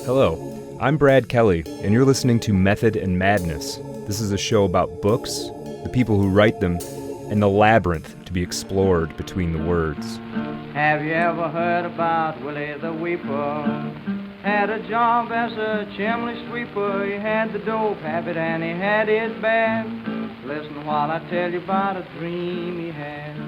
Hello, I'm Brad Kelly, and you're listening to Method and Madness. This is a show about books, the people who write them, and the labyrinth to be explored between the words. Have you ever heard about Willie the Weeper? Had a job as a chimney sweeper. He had the dope habit and he had his bad. Listen while I tell you about a dream he had.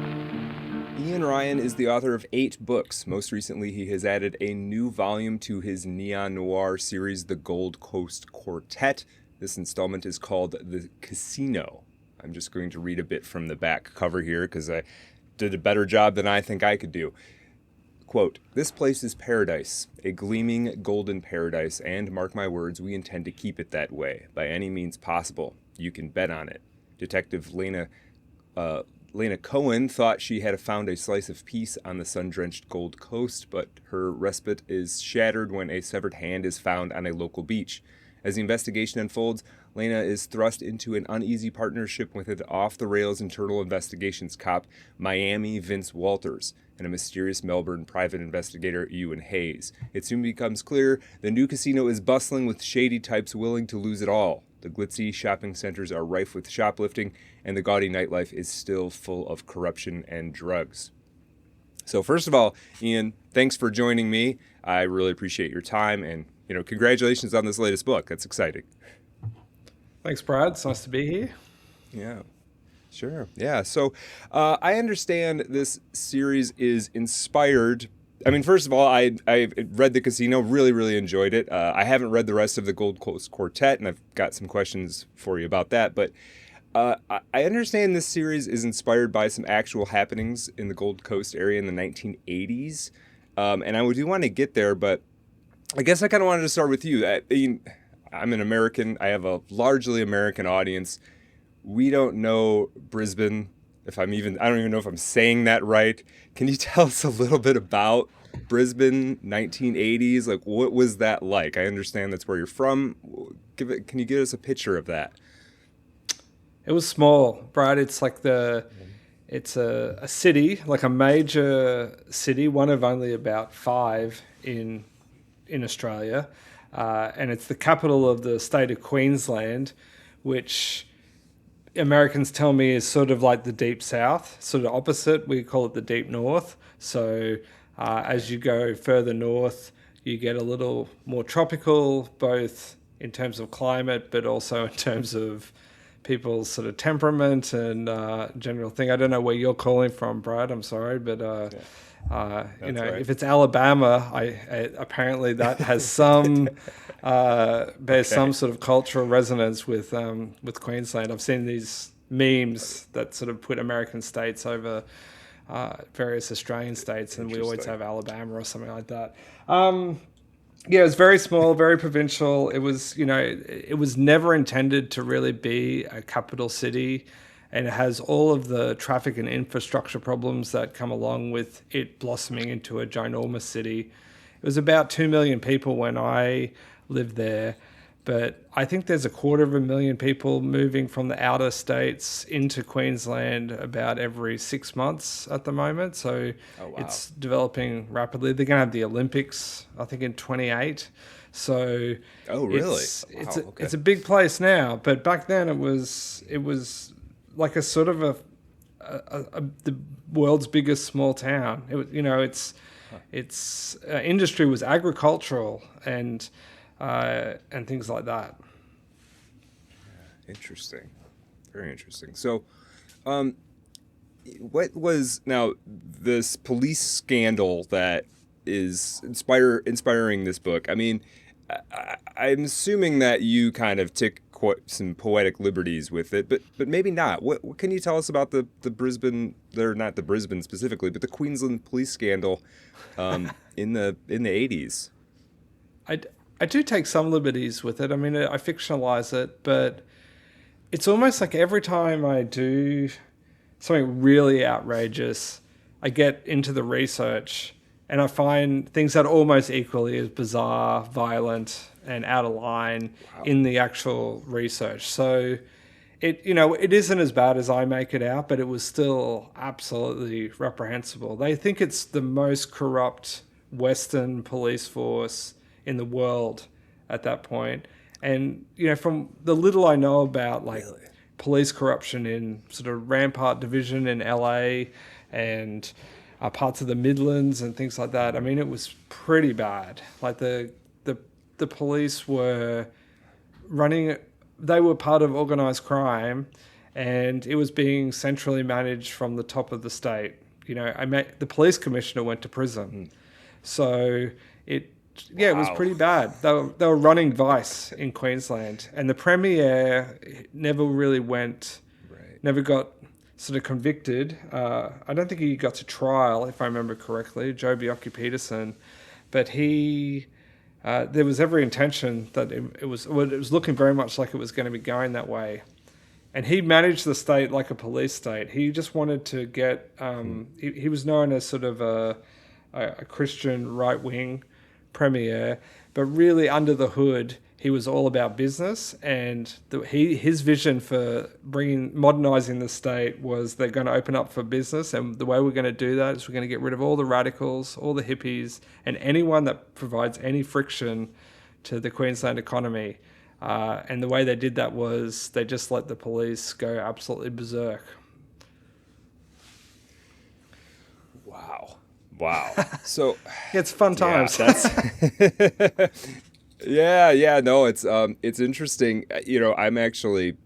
Iain Ryan is the author of 8 books. Most recently, he has added a new volume to his neon noir series, The Gold Coast Quartet. This installment is called The Casino. I'm just going to read a bit from the back cover here because I did a better job than I think I could do. Quote, "This place is paradise, a gleaming golden paradise, and mark my words, we intend to keep it that way, by any means possible. You can bet on it." Detective Lena Cohen thought she had found a slice of peace on the sun-drenched Gold Coast, but her respite is shattered when a severed hand is found on a local beach. As the investigation unfolds, Lena is thrust into an uneasy partnership with an off-the-rails internal investigations cop, Miami Vince Walters, and a mysterious Melbourne private investigator, Ewan Hayes. It soon becomes clear the new casino is bustling with shady types willing to lose it all. The glitzy shopping centers are rife with shoplifting, and the gaudy nightlife is still full of corruption and drugs. So first of all, Iain, thanks for joining me. I really appreciate your time, and congratulations on this latest book. That's exciting. Thanks, Brad. It's nice to be here. Yeah, sure. Yeah, so I understand this series is inspired. I mean, first of all, I read The Casino, really enjoyed it. I haven't read the rest of the Gold Coast Quartet, and I've got some questions for you about that. But I understand this series is inspired by some actual happenings in the Gold Coast area in the 1980s. And I do want to get there, but I guess I kind of wanted to start with you. I'm an American. I have a largely American audience. We don't know Brisbane. I don't even know if I'm saying that right. Can you tell us a little bit about Brisbane, 1980s? Like, what was that like? I understand that's where you're from. Can you give us a picture of that? It was small, Brad. It's like it's a city, like a major city, one of only about 5 in Australia, and it's the capital of the state of Queensland, which Americans tell me is sort of like the deep south, sort of opposite. We call it the deep north. So as you go further north, you get a little more tropical, both in terms of climate, but also in terms of people's sort of temperament and general thing. I don't know where you're calling from, Brad. I'm sorry, but right. If it's Alabama, apparently that has some bears some sort of cultural resonance with Queensland. I've seen these memes that sort of put American states over various Australian states, and we always have Alabama or something like that. Yeah, it was very small, very provincial. It was, it was never intended to really be a capital city, and it has all of the traffic and infrastructure problems that come along with it blossoming into a ginormous city. It was about 2 million people when I lived there, but I think there's 250,000 people moving from the outer states into Queensland about every 6 months at the moment. So It's developing rapidly. They're going to have the Olympics, I think, in 28. So really? It's a big place now, but back then it was like a sort of the world's biggest small town. Its industry was agricultural and things like that. Interesting. Very interesting. So, what was now this police scandal that is inspiring this book? I mean, I'm assuming that you kind of took some poetic liberties with it, but maybe not. What can you tell us about the Brisbane? They're not the Brisbane specifically, but the Queensland police scandal in the 80s. I do take some liberties with it. I mean, I fictionalize it, but it's almost like every time I do something really outrageous, I get into the research and I find things that are almost equally as bizarre, violent, and out of line in the actual research. So it isn't as bad as I make it out, but it was still absolutely reprehensible. They think it's the most corrupt Western police force in the world at that point. And, from the little I know about, like, Really? police corruption in sort of Rampart Division in LA and parts of the Midlands and things like that, I mean, it was pretty bad. Like, the police were they were part of organized crime, and it was being centrally managed from the top of the state. The police commissioner went to prison. So it was pretty bad. They were running vice in Queensland, and the premier never really never got sort of convicted. I don't think he got to trial, if I remember correctly, Joe Bjelke-Petersen, but there was every intention that it was looking very much like it was going to be going that way. And he managed the state like a police state. He just wanted to get... he was known as sort of a Christian right-wing premier, but really under the hood, he was all about business. And his vision for modernizing the state was they're going to open up for business. And the way we're going to do that is we're going to get rid of all the radicals, all the hippies, and anyone that provides any friction to the Queensland economy. And the way they did that was they just let the police go absolutely berserk. Wow. So it's fun times. Yeah, no, it's interesting. I'm actually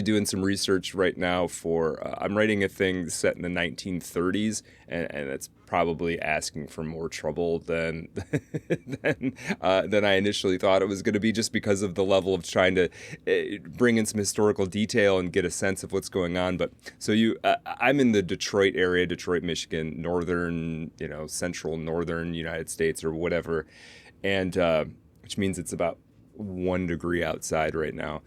doing some research right now for I'm writing a thing set in the 1930s, and it's probably asking for more trouble than than I initially thought it was going to be, just because of the level of trying to bring in some historical detail and get a sense of what's going on. But so I'm in the Detroit area, Detroit, Michigan, northern, central northern United States or whatever, and which means it's about 1 degree outside right now.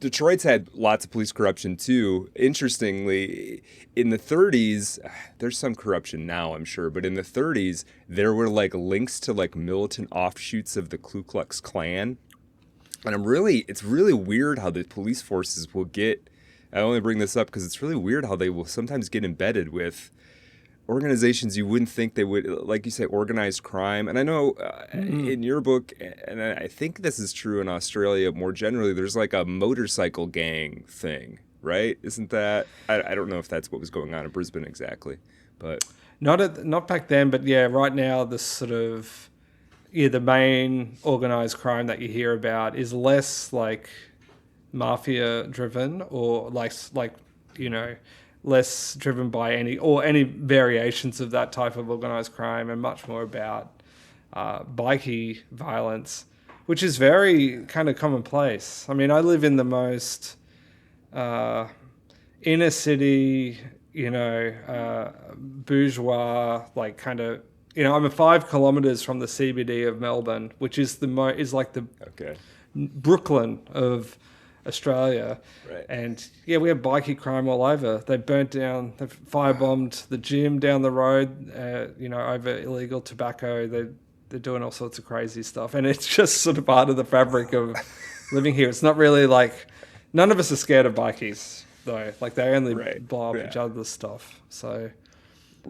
Detroit's had lots of police corruption too. Interestingly, in the 30s, there's some corruption now, I'm sure, but in the 30s, there were like links to like militant offshoots of the Ku Klux Klan. And it's really weird how the police forces will I only bring this up because it's really weird how they will sometimes get embedded with organizations you wouldn't think they would, like you say, organized crime. And I know in your book, and I think this is true in Australia more generally, there's like a motorcycle gang thing, right? Isn't that? I don't know if that's what was going on in Brisbane exactly, but not back then. But yeah, right now the sort of the main organized crime that you hear about is less like mafia driven or like less driven by any variations of that type of organized crime, and much more about bikie violence, which is very kind of commonplace. I mean, I live in the most inner city, bourgeois, like kind of, I'm 5 kilometers from the CBD of Melbourne, which is like the Brooklyn of Australia. Right. And we have bikie crime all over. They've firebombed the gym down the road, over illegal tobacco. They're doing all sorts of crazy stuff, and it's just sort of part of the fabric of living here. It's not really like, none of us are scared of bikies though. Like, they only blow up each other's stuff. So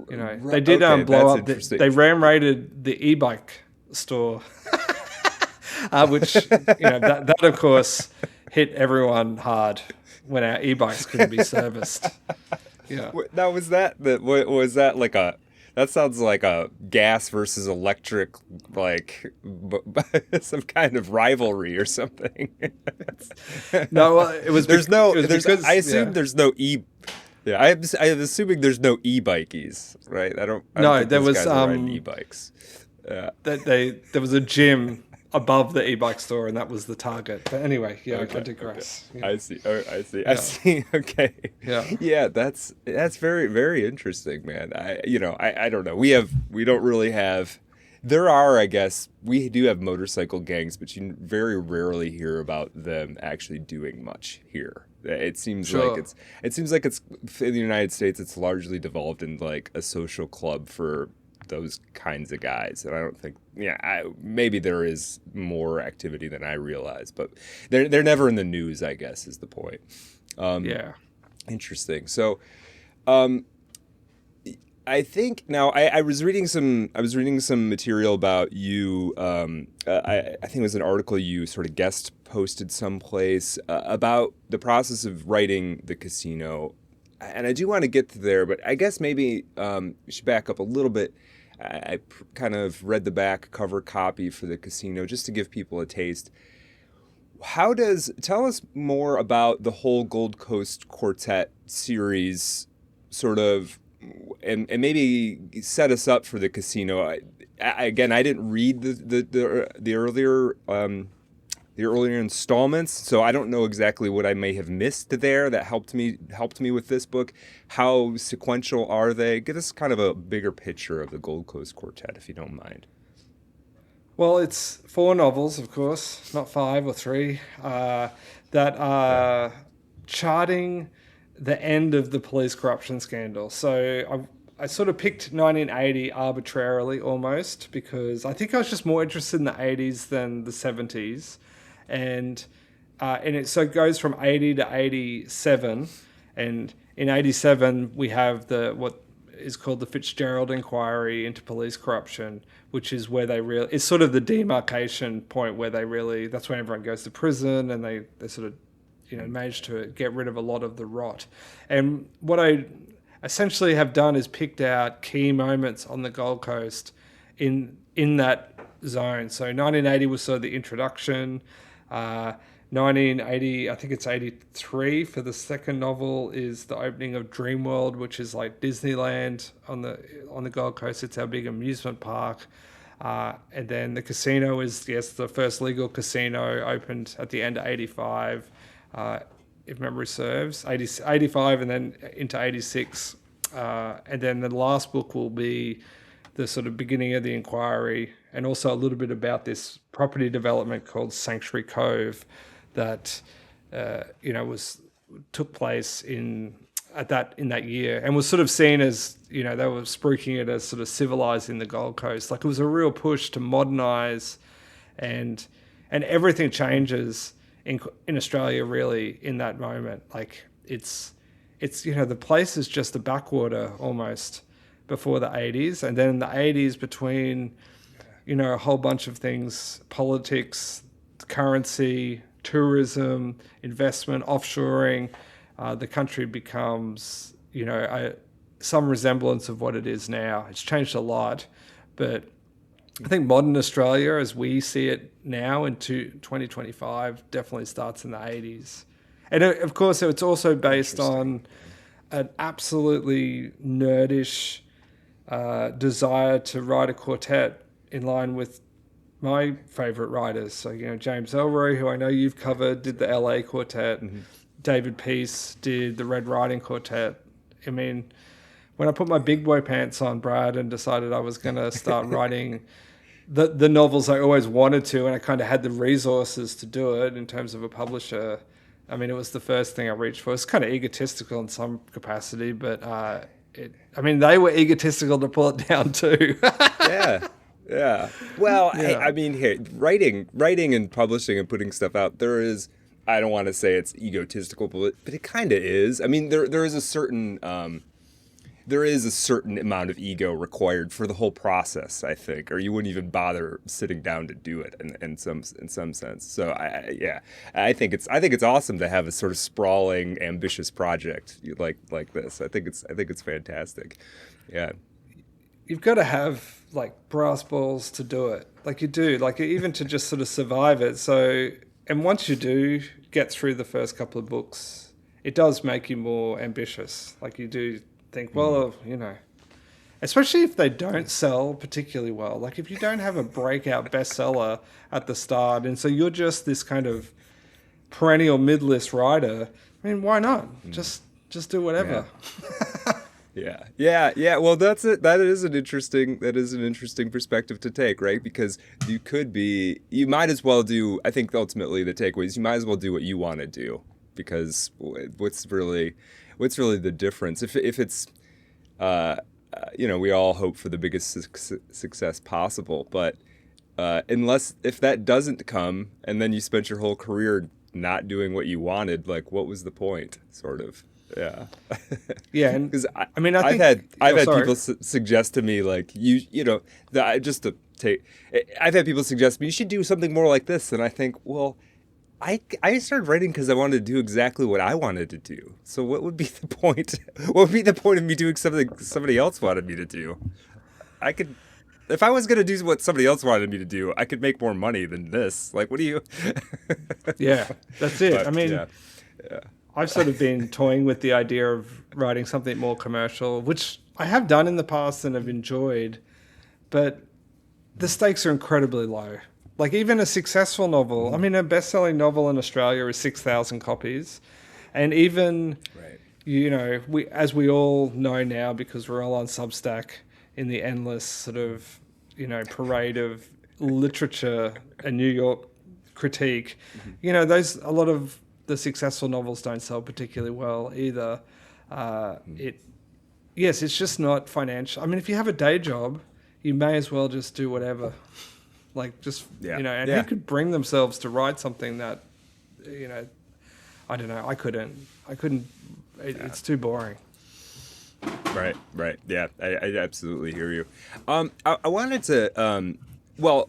they did blow up. They ram raided the e-bike store, which that of course hit everyone hard when our e-bikes couldn't be serviced. Yeah. Now, was that like that sounds like a gas versus electric, like some kind of rivalry or something. No, well, it was. I assume there's no e. Yeah, I'm assuming there's no e-bikies, right? I don't think there those was guys are riding e-bikes. Yeah. There was a gym above the e-bike store, and that was the target. But anyway, I digress. Okay. Yeah. I see. Oh, I see. Yeah. I see. Okay. Yeah. That's very, very interesting, man. I don't know. We don't really have. There are, I guess, we do have motorcycle gangs, but you very rarely hear about them actually doing much here. It seems like it's in the United States. It's largely devolved in like a social club for those kinds of guys, and I don't think maybe there is more activity than I realize, but they're never in the news, I guess, is the point. Interesting. So I think now I was reading some material about you. I think it was an article you sort of guest posted someplace about the process of writing The Casino, and I do want to get to there, but I guess maybe we should back up a little bit. Kind of read the back cover copy for The Casino just to give people a taste. Tell us more about the whole Gold Coast Quartet series, sort of, and maybe set us up for The Casino. I didn't read the earlier installments, so I don't know exactly what I may have missed there that helped me with this book. How sequential are they? Give us kind of a bigger picture of the Gold Coast Quartet, if you don't mind. Well, it's 4 novels, of course, not 5 or 3, that are charting the end of the police corruption scandal. So I sort of picked 1980 arbitrarily almost, because I think I was just more interested in the 80s than the 70s. And it goes from 80 to 87. And in 87, we have what is called the Fitzgerald Inquiry into police corruption, which is where it's sort of the demarcation point where that's when everyone goes to prison, and they sort of, manage to get rid of a lot of the rot. And what I essentially have done is picked out key moments on the Gold Coast in that zone. So 1980 was sort of the introduction. 1980, I think it's 83 for the second novel, is the opening of Dreamworld, which is like Disneyland on the Gold Coast. It's our big amusement park. And then the casino is, the first legal casino opened at the end of 85, if memory serves, 85 and then into 86. And then the last book will be the sort of beginning of the inquiry, and also a little bit about this property development called Sanctuary Cove that took place in that year, and was sort of seen as, they were spruiking it as sort of civilizing the Gold Coast. Like, it was a real push to modernize, and everything changes in Australia really in that moment. Like, it's the place is just a backwater almost before the 80s, and then in the 80s, between a whole bunch of things, politics, currency, tourism, investment, offshoring, the country becomes, some resemblance of what it is now. It's changed a lot, but I think modern Australia, as we see it now into 2025, definitely starts in the 80s. And of course, it's also based on an absolutely nerdish desire to write a quartet in line with my favorite writers. So, James Ellroy, who I know you've covered, did the LA Quartet. Mm-hmm. David Peace did the Red Riding Quartet. I mean, when I put my big boy pants on, Brad, and decided I was going to start writing the novels I always wanted to, and I kind of had the resources to do it in terms of a publisher, I mean, it was the first thing I reached for. It's kind of egotistical in some capacity, but they were egotistical to pull it down too. Yeah. Well, yeah. Hey, writing and publishing and putting stuff out, I don't want to say it's egotistical, but it kind of is. I mean, there is a certain amount of ego required for the whole process, I think, or you wouldn't even bother sitting down to do it in some sense. So I think it's awesome to have a sort of sprawling, ambitious project like this. I think it's fantastic. Yeah. You've got to have like brass balls to do it, like you do, like even to just sort of survive it. So, and once you do get through the first couple of books, it does make you more ambitious. Like, you do think, well, especially if they don't sell particularly well. Like, if you don't have a breakout bestseller at the start, and so you're just this kind of perennial mid-list writer, I mean, why not? Just do whatever. Yeah. Well, that's it. That is an interesting perspective to take, right? Because you might as well do. I think ultimately the takeaway is you might as well do what you want to do, because what's really the difference? If it's, we all hope for the biggest success possible, but if that doesn't come, and then you spent your whole career not doing what you wanted, like, what was the point, sort of? Yeah. Yeah, and Because I mean, I I've think. had Sorry. people suggest to me like you know just to take I've had people suggest to me you should do something more like this, and I think, well, I started writing because I wanted to do exactly what I wanted to do. So what would be the point? What would be the point of me doing something somebody else wanted me to do? I could, if I was gonna do what somebody else wanted me to do, I could make more money than this. Like, what do you? Yeah, that's it. I But mean, yeah, yeah. I've sort of been toying with the idea of writing something more commercial, which I have done in the past and have enjoyed, but the stakes are incredibly low. Like even a successful novel, I mean, a best-selling novel in Australia is 6,000 copies, and even Right. as we all know now because we're all on Substack in the endless sort of parade of literature and New York critique, those a lot of the successful novels don't sell particularly well either. It's just not financial. I mean, if you have a day job, you may as well just do whatever. Like just Yeah. and Yeah. who could bring themselves to write something that I don't know. I couldn't. It's too boring. Right, right. Yeah, I absolutely hear you. I wanted to, well,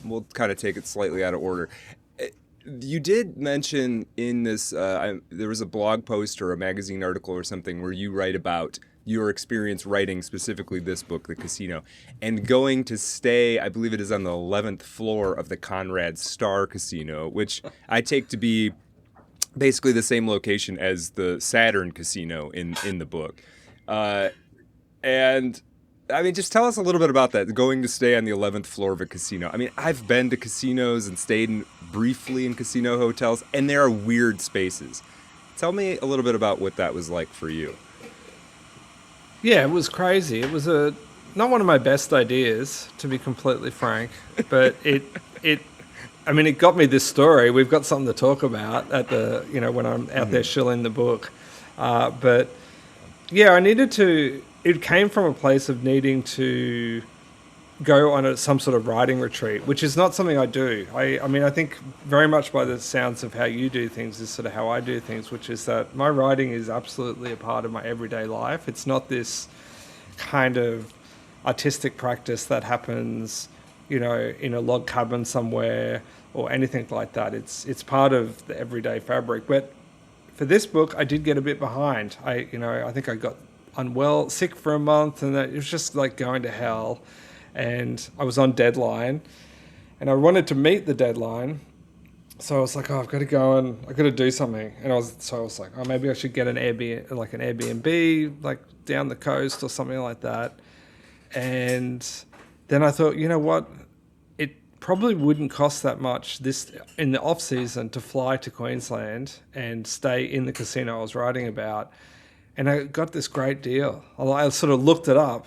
we'll kind of take it slightly out of order. You did mention in this, there was a blog post or a magazine article or something where you write about your experience writing specifically this book, The Casino, and going to stay, I believe it is on the 11th floor of the Conrad Star Casino, which I take to be basically the same location as the Saturn Casino in the book. And I mean, just tell us a little bit about that, going to stay on the 11th floor of a casino. I mean, I've been to casinos and stayed briefly in casino hotels, and there are weird spaces. Tell me a little bit about what that was like for you. Yeah, it was crazy. It was not one of my best ideas, to be completely frank, but it got me this story. We've got something to talk about at the, when I'm out there shilling the book. But yeah, it came from a place of needing to go on some sort of writing retreat, which is not something I do. I think very much by the sounds of how you do things is sort of how I do things, which is that my writing is absolutely a part of my everyday life. It's not this kind of artistic practice that happens, in a log cabin somewhere or anything like that. It's part of the everyday fabric. But for this book, I did get a bit behind. I think I got sick for a month, and it was just like going to hell. And I was on deadline, and I wanted to meet the deadline. So I was like, I've got to go and I've got to do something. And I was like, maybe I should get an Airbnb, like down the coast or something like that. And then I thought, you know what? It probably wouldn't cost that much in the off season to fly to Queensland and stay in the casino I was writing about. And I got this great deal. I sort of looked it up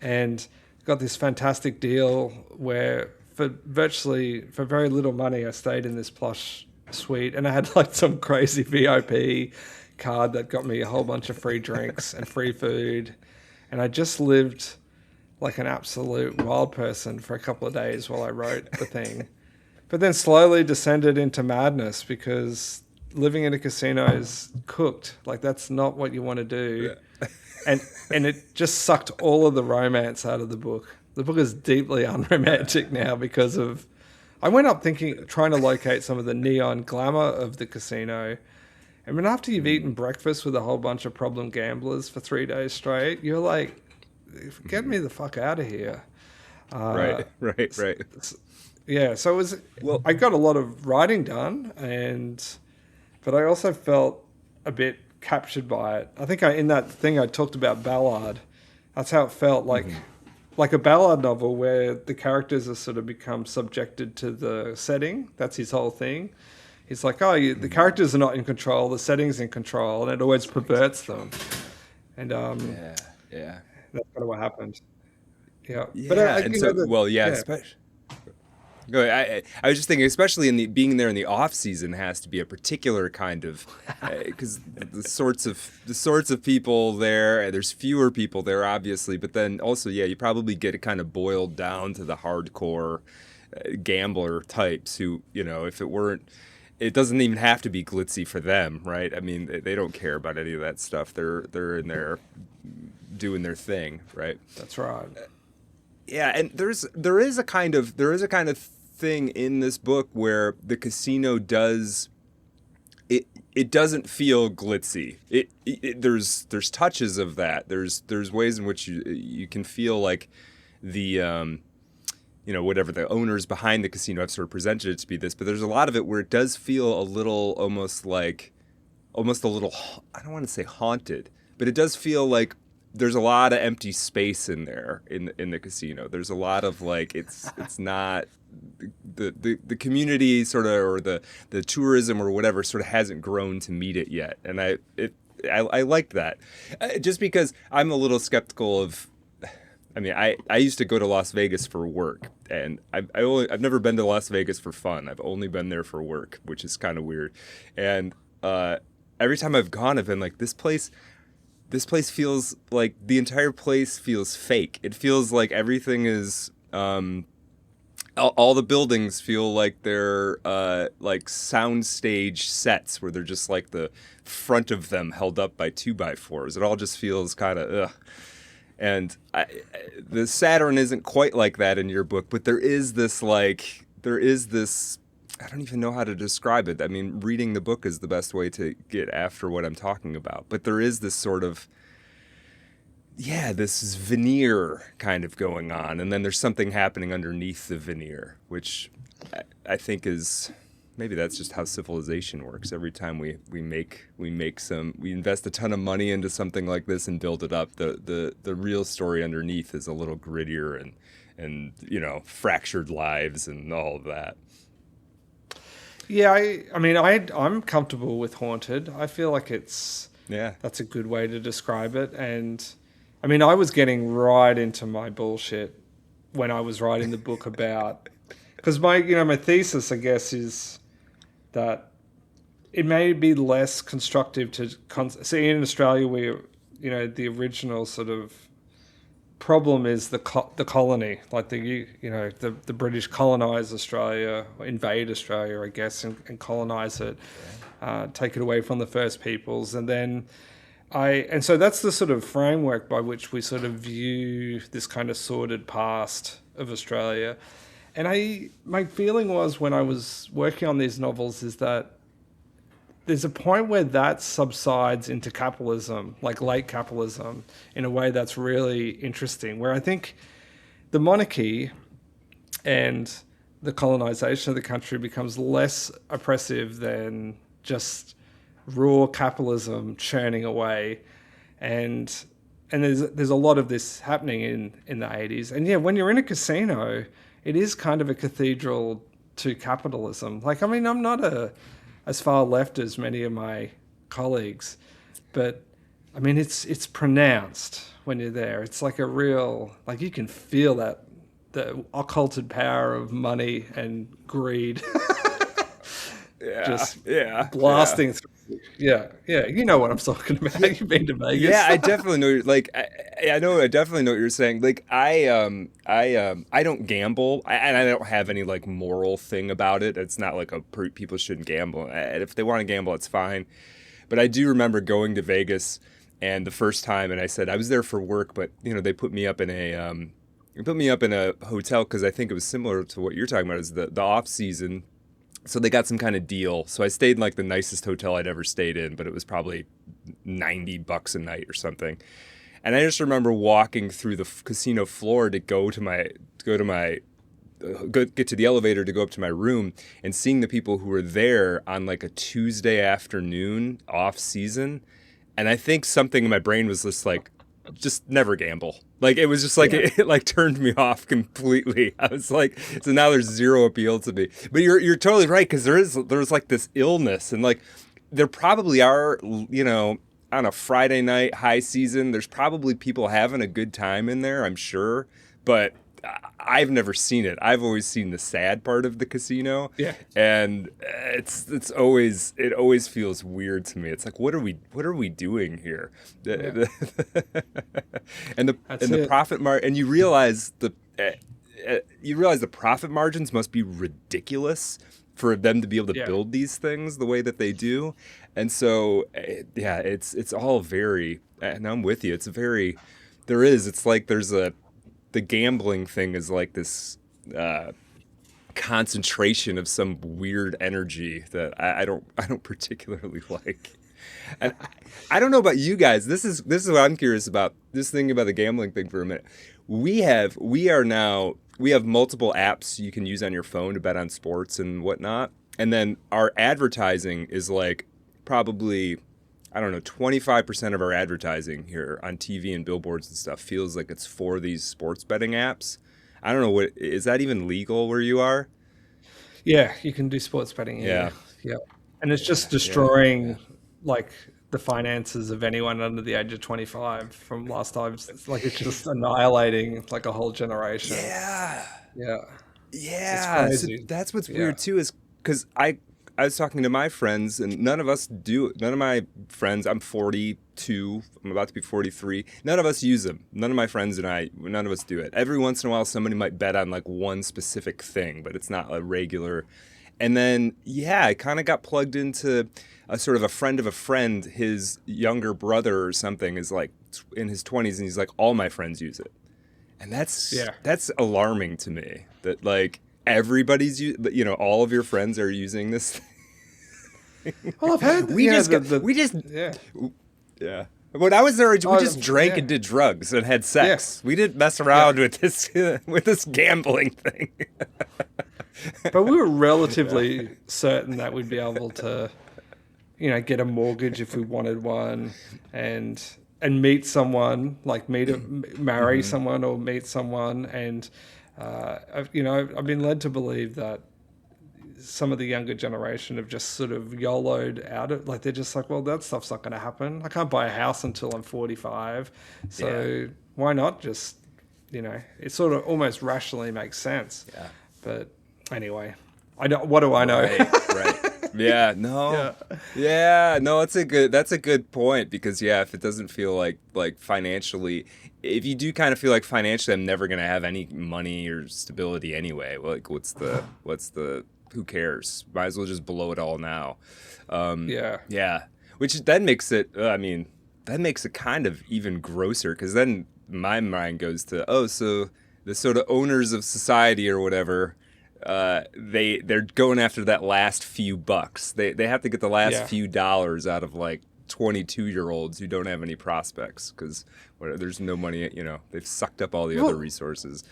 and got this fantastic deal where for very little money, I stayed in this plush suite, and I had like some crazy VIP card that got me a whole bunch of free drinks and free food. And I just lived like an absolute wild person for a couple of days while I wrote the thing. But then slowly descended into madness because living in a casino is cooked. Like that's not what you want to do. Yeah. And it just sucked all of the romance out of the book. The book is deeply unromantic now because of... I went up trying to locate some of the neon glamour of the casino. I mean, after you've eaten breakfast with a whole bunch of problem gamblers for 3 days straight, you're like, get me the fuck out of here. Right. Yeah, so it was... Well, I got a lot of writing done, but I also felt a bit captured by it. I think in that thing I talked about ballad, that's how it felt, like a ballad novel where the characters are sort of become subjected to the setting. That's his whole thing. He's like, the characters are not in control, the setting's in control, and it always perverts them. And Yeah. that's kind of what happened. Yeah. But especially. Go ahead. I was just thinking, especially being there in the off season has to be a particular kind of, because the sorts of people there. There's fewer people there, obviously, but then also, you probably get it kind of boiled down to the hardcore gambler types who, if it weren't, it doesn't even have to be glitzy for them, right? I mean, they don't care about any of that stuff. They're in there doing their thing, right? That's right. Yeah, and there is a kind of thing in this book where the casino does it doesn't feel glitzy. There's touches of that. There's ways in which you can feel like the whatever the owners behind the casino have sort of presented it to be this, but there's a lot of it where it does feel a little almost a little, I don't want to say haunted, but it does feel like there's a lot of empty space in there in the casino. There's a lot of like it's not the community sort of, or the tourism or whatever sort of hasn't grown to meet it yet, and I liked that, just because I'm a little skeptical of. I mean, I used to go to Las Vegas for work, and I've never been to Las Vegas for fun. I've only been there for work, which is kind of weird. And every time I've gone, I've been like, this place feels like the entire place feels fake. It feels like everything is all the buildings feel like they're like soundstage sets where they're just like the front of them held up by 2x4s. It all just feels kind of ugh. And the Saturn isn't quite like that in your book, but there is this, I don't even know how to describe it. I mean, reading the book is the best way to get after what I'm talking about. But there is this sort of, this veneer kind of going on. And then there's something happening underneath the veneer, which I think is... Maybe that's just how civilization works. Every time we invest a ton of money into something like this and build it up, the real story underneath is a little grittier and fractured lives and all of that. Yeah, I mean, I'm comfortable with haunted. I feel like that's a good way to describe it. And I mean, I was getting right into my bullshit when I was writing the book about, because my thesis, I guess, is that it may be less constructive to see in Australia where the original sort of problem is the colony, like the British colonize Australia, invade Australia, I guess, and colonize it, take it away from the First Peoples, and so that's the sort of framework by which we sort of view this kind of sordid past of Australia. And my feeling was when I was working on these novels is that there's a point where that subsides into capitalism, like late capitalism, in a way that's really interesting, where I think the monarchy and the colonization of the country becomes less oppressive than just raw capitalism churning away. And there's a lot of this happening in the 80s. And when you're in a casino, it is kind of a cathedral to capitalism. Like, I mean, I'm not as far left as many of my colleagues, but I mean, it's pronounced when you're there. It's like a real, like you can feel that, the occulted power of money and greed blasting through. Yeah, you know what I'm talking about. You've been to Vegas. Yeah, I definitely know. Like, I definitely know what you're saying. Like, I don't gamble, and I don't have any like moral thing about it. It's not like people shouldn't gamble. If they want to gamble, it's fine. But I do remember going to Vegas, and the first time, and I said I was there for work, but they put me up in a hotel because I think it was similar to what you're talking about, is the off season. So they got some kind of deal. So I stayed in like the nicest hotel I'd ever stayed in, but it was probably $90 a night or something. And I just remember walking through the casino floor to get to the elevator to go up to my room, and seeing the people who were there on like a Tuesday afternoon off season. And I think something in my brain was just never gamble. Like, it was just like, it like turned me off completely. I was like, so now there's zero appeal to me. But you're totally right, because there's like this illness, and like there probably are, on a Friday night high season, there's probably people having a good time in there, I'm sure, but I've never seen it. I've always seen the sad part of the casino. Yeah. And it always feels weird to me. It's like, what are we doing here? And the profit margin, and you realize the profit margins must be ridiculous for them to be able to Yeah. build these things the way that they do. And so, yeah, it's all very, and I'm with you. It's like the gambling thing is like this concentration of some weird energy that I don't particularly like. And I don't know about you guys. This is what I'm curious about. This thing about the gambling thing for a minute. We have multiple apps you can use on your phone to bet on sports and whatnot. And then our advertising is like probably, I don't know, 25% of our advertising here on TV and billboards and stuff feels like it's for these sports betting apps. I don't know, is that even legal where you are? Yeah, you can do sports betting here. Yeah. And it's just destroying like the finances of anyone under the age of 25 from last time. It's like it's just annihilating like a whole generation. Yeah. Yeah. Yeah. It's So crazy. that's what's weird too, is because I was talking to my friends, and none of my friends, I'm 42, I'm about to be 43, none of us use them. None of my friends and I, none of us do it. Every once in a while, somebody might bet on like one specific thing, but it's not a regular. And then, I kind of got plugged into a sort of a friend of a friend. His younger brother or something is like in his 20s, and he's like, all my friends use it. And that's alarming to me that like everybody's, all of your friends are using this thing. Well, I've heard When I was their age, we just drank and did drugs and had sex. We didn't mess around with this gambling thing. But we were relatively certain that we'd be able to, get a mortgage if we wanted one, and meet someone, like marry someone or meet someone, and I've been led to believe that some of the younger generation have just sort of YOLO'd out of, like, they're just like, well, that stuff's not going to happen. I can't buy a house until I'm 45, so why not just, it sort of almost rationally makes sense. Yeah. But anyway, what do I know? Right. Yeah, no. Yeah, no, that's a good point, because if it doesn't feel like financially, if you do kind of feel like financially I'm never going to have any money or stability anyway, like what's the who cares? Might as well just blow it all now. Yeah. Which then makes it kind of even grosser, because then my mind goes to, so the sort of owners of society or whatever, they're going after that last few bucks. They have to get the last few dollars out of like 22-year-olds who don't have any prospects, because there's no money. They've sucked up all the other resources.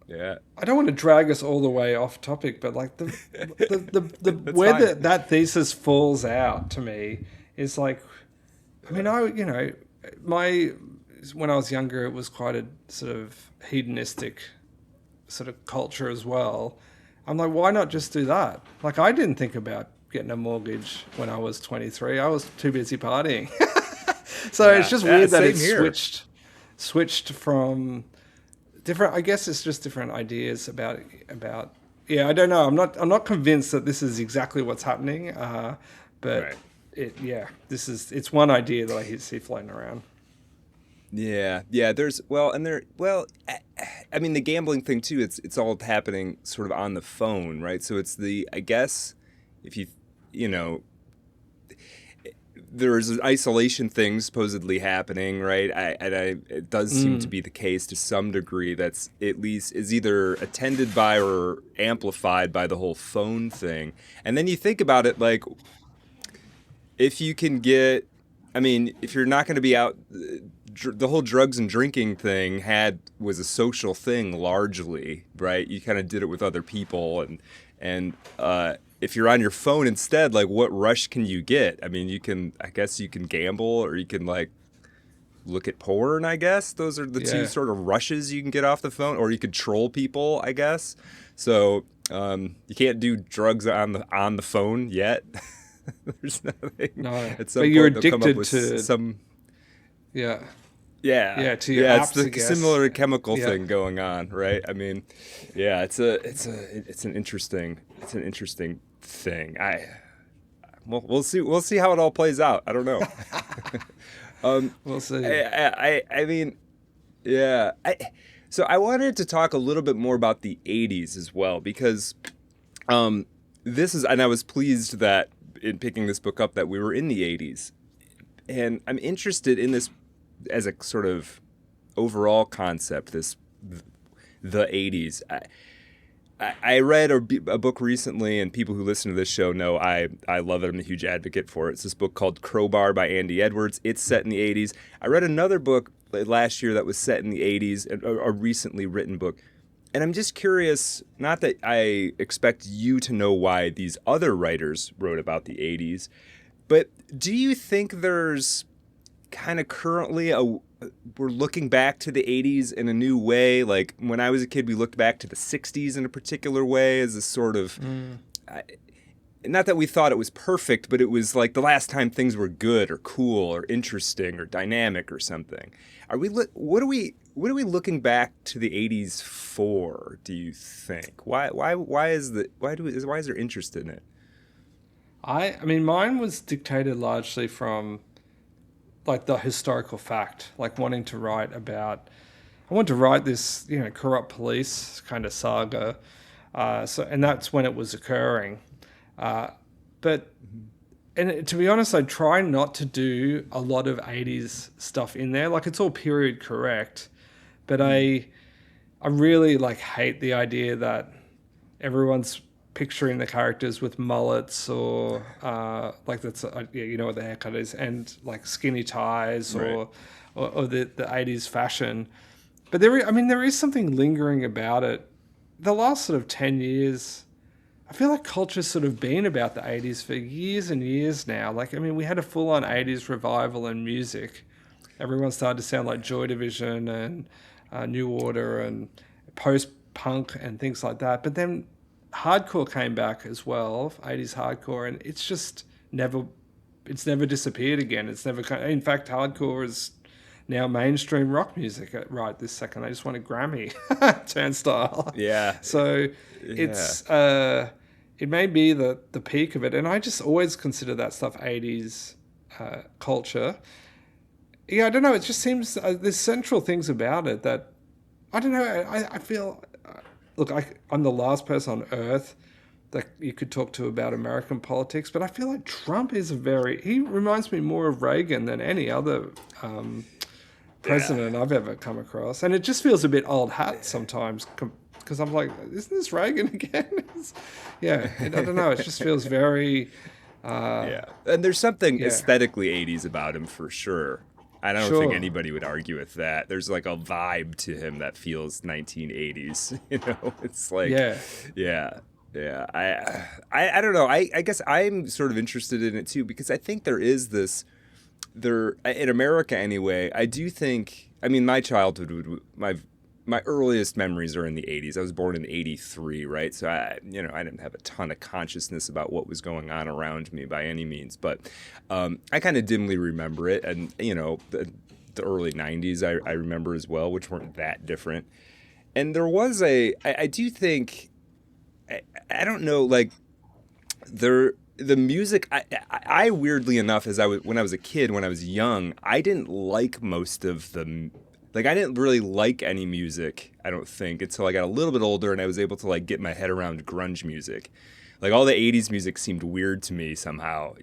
Yeah. I don't want to drag us all the way off topic, but like the where that thesis falls out to me is like, when I was younger, it was quite a sort of hedonistic sort of culture as well. I'm like, why not just do that? Like, I didn't think about getting a mortgage when I was 23. I was too busy partying. So it's just weird that it's switched from different. I guess it's just different ideas about. Yeah, I don't know. I'm not convinced that this is exactly what's happening. But it's one idea that I see floating around. Yeah. I mean, the gambling thing too, it's all happening sort of on the phone, right? So it's I guess, if there's an isolation thing supposedly happening, right? It does seem to be the case to some degree. That's at least is either attended by or amplified by the whole phone thing. And then you think about it, like, if you can get, if you're not going to be out, the whole drugs and drinking thing was a social thing largely, right? You kind of did it with other people, and if you're on your phone instead, like, what rush can you get? I guess you can gamble, or you can like look at porn, I guess. Those are the two sort of rushes you can get off the phone, or you could troll people, I guess. So you can't do drugs on the phone yet. There's nothing. No, at some but you're point, they'll come up addicted with to some. Yeah. To your apps, it's the I guess. similar chemical thing going on, right? It's an interesting thing. We'll see how it all plays out. I don't know. We'll see. So I wanted to talk a little bit more about the 80s as well, because and I was pleased that in picking this book up that we were in the 80s. And I'm interested in this as a sort of overall concept, the 80s. I read a book recently, and people who listen to this show know I love it. I'm a huge advocate for it. It's this book called Crowbar by Andy Edwards. It's set in the 80s. I read another book last year that was set in the 80s, a recently written book. And I'm just curious, not that I expect you to know why these other writers wrote about the 80s, but do you think there's kind of currently we're looking back to the 80s in a new way? Like when I was a kid, we looked back to the 60s in a particular way as a sort of, not that we thought it was perfect, but it was like the last time things were good or cool or interesting or dynamic or something. What are we looking back to the 80s for, do you think? Why is there interest in it? I mean, mine was dictated largely from like the historical fact, like wanting to write about. I wanted to write this, corrupt police kind of saga. And that's when it was occurring. But to be honest, I try not to do a lot of 80s stuff in there. Like it's all period correct, but I really like hate the idea that everyone's picturing the characters with mullets or like that's you know what the haircut is, and like skinny ties, right, or the 80s fashion. But there is something lingering about it. The last sort of 10 years, I feel like culture's sort of been about the 80s for years and years now. Like, I mean, we had a full-on 80s revival in music. Everyone started to sound like Joy Division and New Order and post-punk and things like that. But then hardcore came back as well, 80s hardcore, and it's never disappeared again. In fact, hardcore is now mainstream rock music right this second. They just won a Grammy turnstile. Yeah. So it's it may be the peak of it, and I just always consider that stuff 80s culture. Yeah, I don't know. It just seems there's central things about it that I don't know. I feel. Look, I'm the last person on earth that you could talk to about American politics, but I feel like Trump is he reminds me more of Reagan than any other president I've ever come across. And it just feels a bit old hat sometimes because I'm like, isn't this Reagan again? I don't know. It just feels very... yeah. And there's something aesthetically 80s about him for sure. I don't think anybody would argue with that. There's like a vibe to him that feels 1980s. It's like, yeah. I don't know. I guess I'm sort of interested in it too because I think there is this. In America anyway. I do think. I mean, my childhood, my earliest memories are in the 80s. I was born in 83, right? So I didn't have a ton of consciousness about what was going on around me by any means, but I kind of dimly remember it. And, the early 90s I remember as well, which weren't that different. And there was I do think, I don't know, like the music, I weirdly enough, when I was a kid, when I was young, I didn't like most of the. Like, I didn't really like any music, I don't think, until I got a little bit older and I was able to, like, get my head around grunge music. Like, all the 80s music seemed weird to me somehow.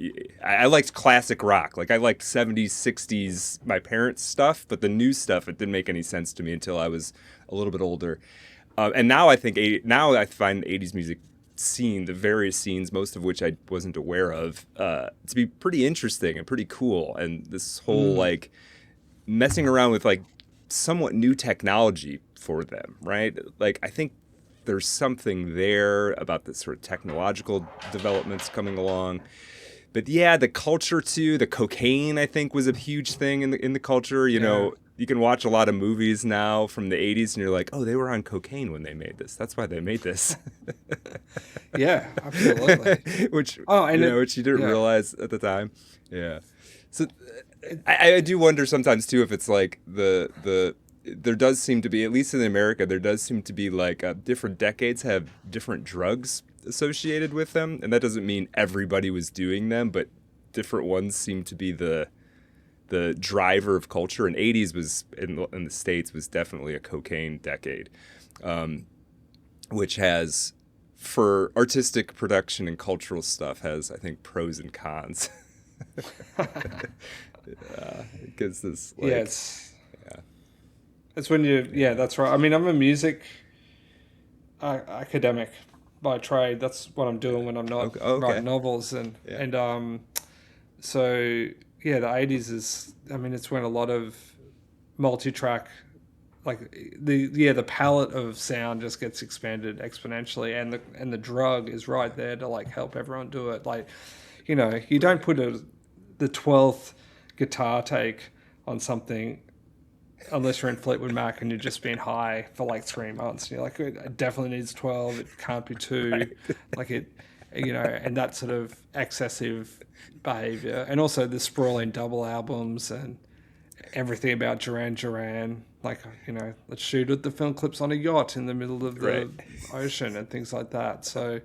I liked classic rock. Like, I liked 70s, 60s, my parents' stuff, but the new stuff, it didn't make any sense to me until I was a little bit older. And now I find the 80s music scene, the various scenes, most of which I wasn't aware of, to be pretty interesting and pretty cool. And this whole, like, messing around with, like, somewhat new technology for them, right? Like, I think there's something there about the sort of technological developments coming along. But yeah, the culture too, the cocaine, I think, was a huge thing in the culture. You know, you can watch a lot of movies now from the 80s and you're like, oh, they were on cocaine when they made this. That's why they made this. Yeah, absolutely. which you didn't realize at the time. Yeah. So I do wonder sometimes too if it's like there does seem to be, at least in America, there does seem to be like different decades have different drugs associated with them, and that doesn't mean everybody was doing them, but different ones seem to be the driver of culture. And 80s was in the States was definitely a cocaine decade, which has for artistic production and cultural stuff has, I think, pros and cons. Because this, like, it's when you, that's right. I mean, I'm a music academic by trade. That's what I'm doing when I'm not writing novels, and so the 80s is, I mean, it's when a lot of multi-track, like the palette of sound just gets expanded exponentially, and the drug is right there to like help everyone do it. Like, you know, you don't put the 12th guitar take on something unless you're in Fleetwood Mac and you're just been high for like 3 months. And you're like, it definitely needs 12. It can't be 2. Right. Like it, you know, and that sort of excessive behavior. And also the sprawling double albums and everything about Duran Duran. Like, you know, let's shoot at the film clips on a yacht in the middle of the ocean and things like that. So,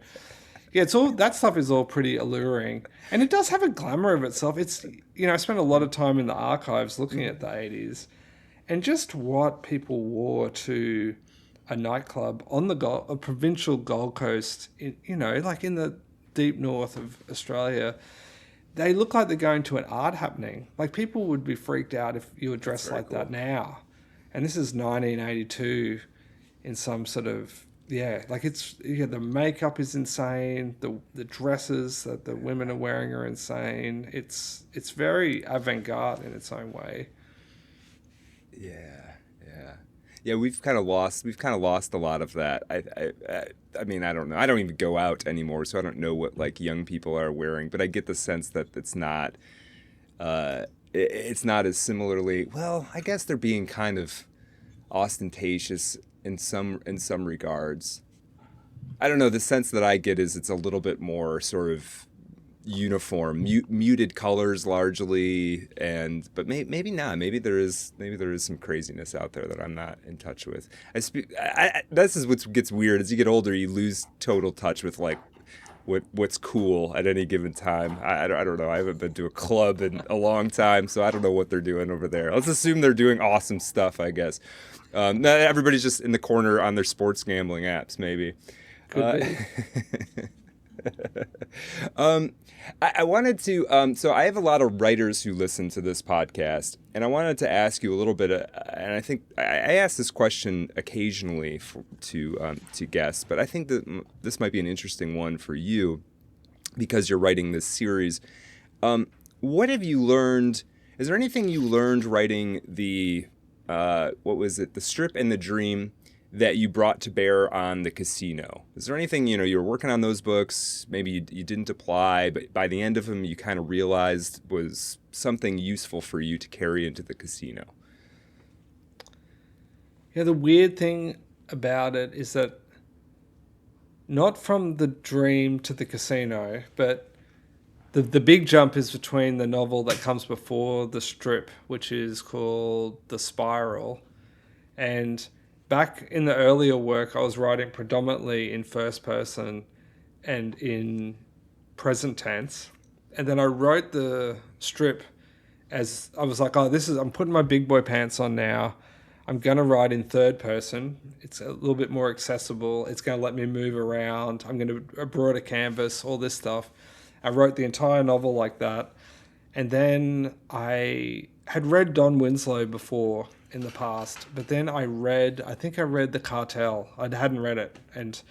yeah, it's all, that stuff is all pretty alluring. And it does have a glamour of itself. It's, you know, I spent a lot of time in the archives looking at the 80s. And just what people wore to a nightclub on a provincial Gold Coast, you know, like in the deep north of Australia, they look like they're going to an art happening. Like, people would be freaked out if you were dressed like that now. And this is 1982 in some sort of, like it's, the makeup is insane. The dresses that the women are wearing are insane. It's very avant-garde in its own way. Yeah, we've kind of lost a lot of that. I mean, I don't know. I don't even go out anymore, so I don't know what like young people are wearing. But I get the sense that it's not as similarly. Well, I guess they're being kind of ostentatious in some regards. I don't know. The sense that I get is it's a little bit more sort of uniform, muted colors largely, but maybe not. Maybe there is some craziness out there that I'm not in touch with. This is what gets weird. As you get older, you lose total touch with like what's cool at any given time. I don't know. I haven't been to a club in a long time, so I don't know what they're doing over there. Let's assume they're doing awesome stuff, I guess. Everybody's just in the corner on their sports gambling apps, maybe. Could be. I wanted to, so I have a lot of writers who listen to this podcast, and I wanted to ask you a little bit, and I think I ask this question occasionally to guests, but I think that this might be an interesting one for you because you're writing this series. What have you learned? Is there anything you learned writing the Strip and the Dream that you brought to bear on the Casino? Is there anything, you were working on those books, maybe you didn't apply, but by the end of them you kind of realized was something useful for you to carry into the Casino? Yeah, the weird thing about it is that not from the Dream to the Casino, but the big jump is between the novel that comes before the Strip, which is called The Spiral. And back in the earlier work, I was writing predominantly in first person and in present tense. And then I wrote the Strip as I was like, I'm putting my big boy pants on now. I'm going to write in third person. It's a little bit more accessible. It's going to let me move around. I'm going to a broader canvas, all this stuff. I wrote the entire novel like that. And then I had read Don Winslow before in the past, but then I think I read The Cartel. I hadn't read it, and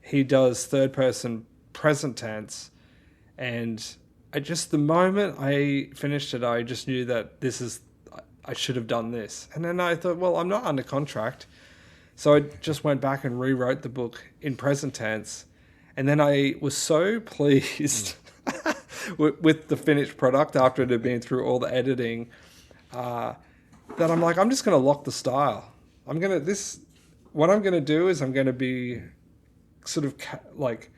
he does third person present tense, and the moment I finished it, I just knew that I should have done this. And then I thought, well, I'm not under contract, so I just went back and rewrote the book in present tense, and then I was so pleased with the finished product after it had been through all the editing, that I'm like, I'm just going to lock the style. What I'm going to do is I'm going to be sort of like,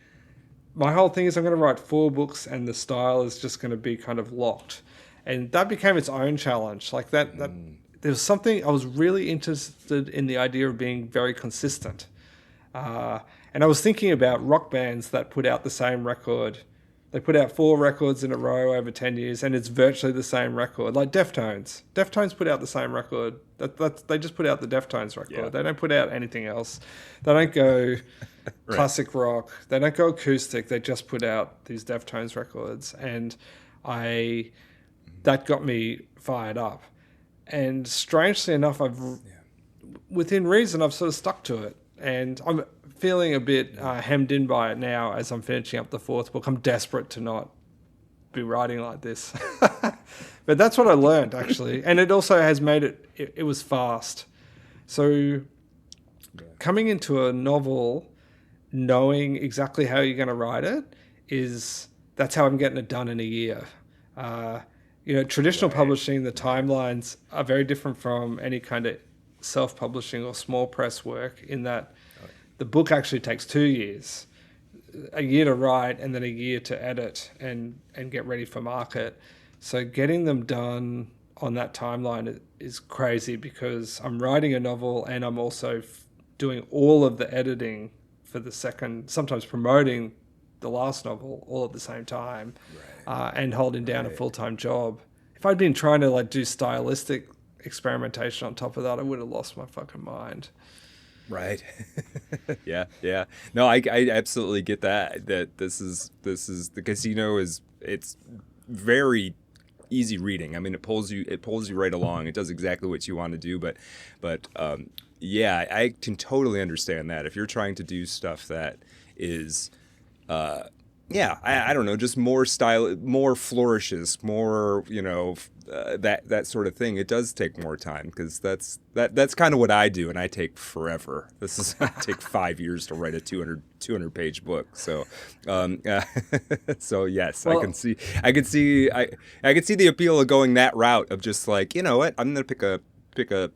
my whole thing is I'm going to write 4 books and the style is just going to be kind of locked. And that became its own challenge. Like that there was something, I was really interested in the idea of being very consistent. And I was thinking about rock bands that put out the same record They put out 4 records in a row over 10 years, and it's virtually the same record. Like Deftones. Deftones put out the same record. They just put out the Deftones record. Yeah. They don't put out anything else. They don't go classic rock. They don't go acoustic. They just put out these Deftones records. And that got me fired up. And strangely enough, within reason, I've sort of stuck to it. And I'm feeling a bit hemmed in by it now as I'm finishing up the 4th book. I'm desperate to not be writing like this. But that's what I learned, actually. And it also has made it was fast. So coming into a novel, knowing exactly how you're going to write it, that's how I'm getting it done in a year. Traditional publishing, the timelines are very different from any kind of self-publishing or small press work in that the book actually takes 2 years, a year to write and then a year to edit and get ready for market. So getting them done on that timeline is crazy because I'm writing a novel and I'm also doing all of the editing for the second, sometimes promoting the last novel all at the same time, and holding down a full-time job. If I'd been trying to do stylistic experimentation on top of that, I would have lost my fucking mind. Right. Yeah. No, I absolutely get that this is the Casino it's very easy reading. I mean, it pulls you right along. It does exactly what you want to do, but yeah, I can totally understand that if you're trying to do stuff that is I don't know, just more style, more flourishes, more, that sort of thing. It does take more time because that's kind of what I do, and I take forever. I take 5 years to write a 200 page book. So, so yes, well, I can see the appeal of going that route of just like, you know what, I'm gonna pick a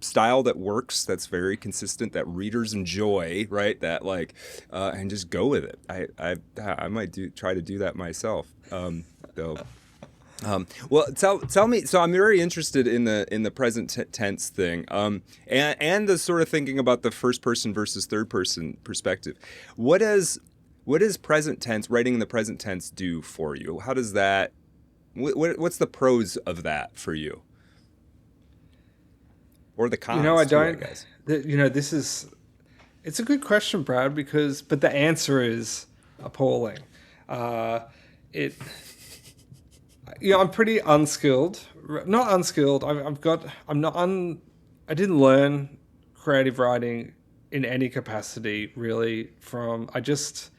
style that works, that's very consistent, that readers enjoy, right? That and just go with it. I might try to do that myself. Though. Well, tell me. So I'm very interested in the present tense thing, and the sort of thinking about the first person versus third person perspective. What does present tense, writing in the present tense, do for you? How does that? What's the pros of that for you? Or the cons, I don't. It's a good question, Brad. But the answer is appalling. I'm pretty unskilled. Not unskilled. I didn't learn creative writing in any capacity really I just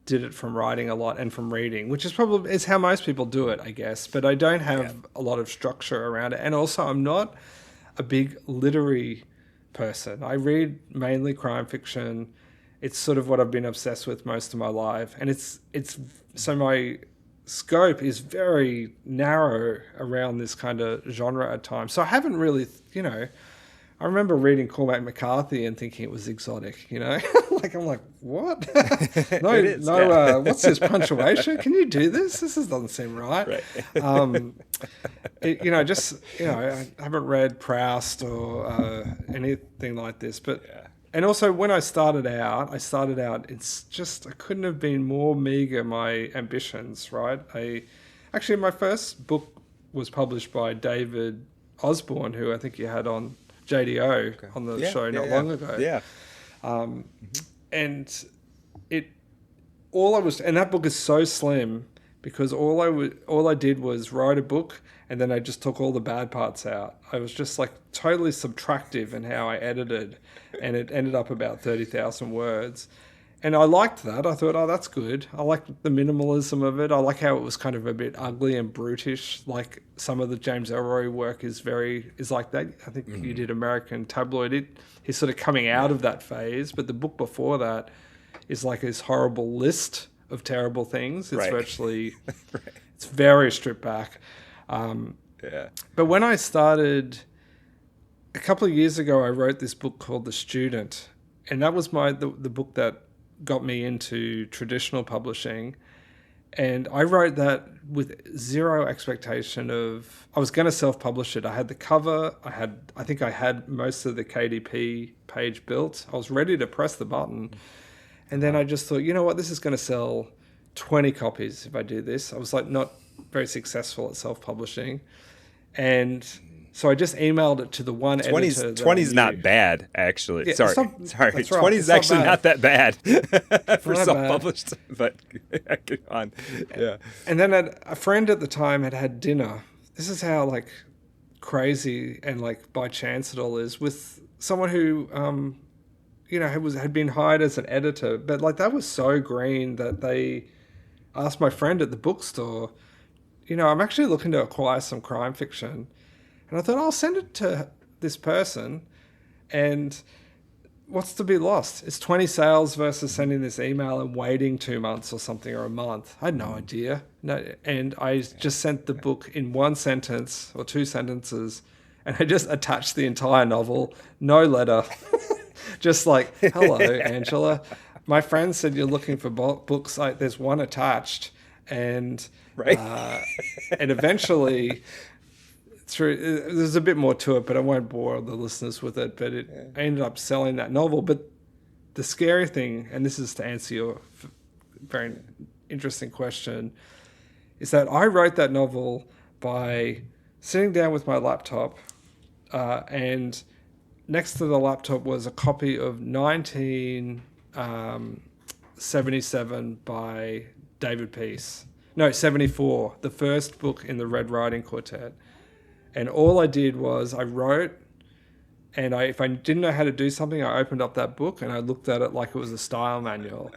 did it from writing a lot and from reading, which is how most people do it, I guess. But I don't have a lot of structure around it, and also I'm not a big literary person. I read mainly crime fiction. It's sort of what I've been obsessed with most of my life, and it's so my scope is very narrow around this kind of genre at times. So I haven't really, I remember reading Cormac McCarthy and thinking it was exotic, I'm like, what? What's this punctuation? Can you do this? This doesn't seem right. I haven't read Proust or anything like this, but and also when I started out, it's just I couldn't have been more meager my ambitions, right? My first book was published by David Osborne, who I think you had on JDO on the show not long ago. Yeah. And that book is so slim because all I did was write a book and then I just took all the bad parts out. I was just totally subtractive in how I edited, and it ended up about 30,000 words. And I liked that. I thought, that's good. I liked the minimalism of it. I like how it was kind of a bit ugly and brutish. Like some of the James Ellroy work is like that. I think you did American Tabloid. He's sort of coming out of that phase. But the book before that is like this horrible list of terrible things. It's virtually, it's very stripped back. But when I started, a couple of years ago, I wrote this book called The Student. And that was the book that got me into traditional publishing, and I wrote that with zero expectation I was going to self-publish it. I had the cover, I think I had most of the KDP page built. I was ready to press the button, and then I just thought, you know what, this is going to sell 20 copies if I do this. I was like not very successful at self-publishing. And so I just emailed it to the one 20's, editor. 20's not bad, actually. Yeah, Sorry. that's right. 20's It's actually not not that bad for not self-published, but go on. Yeah. And then a friend at the time had dinner. This is how like crazy and like by chance it all is, with someone who had been hired as an editor, but like that was so green that they asked my friend at the bookstore, I'm actually looking to acquire some crime fiction. And I thought, I'll send it to this person, and what's to be lost? It's 20 sales versus sending this email and waiting 2 months or something, or a month. I had no idea. No, and I just sent the book in one sentence or 2 sentences, and I just attached the entire novel, no letter, just like, hello, Angela. My friend said you're looking for books. Like, there's one attached, and right. And eventually. There's a bit more to it, but I won't bore the listeners with it. But I ended up selling that novel. But the scary thing, and this is to answer your very interesting question, is that I wrote that novel by sitting down with my laptop, and next to the laptop was a copy of 1977 by David Peace. No, 74, the first book in the Red Riding Quartet. And all I did was I wrote, and if I didn't know how to do something, I opened up that book and I looked at it like it was a style manual.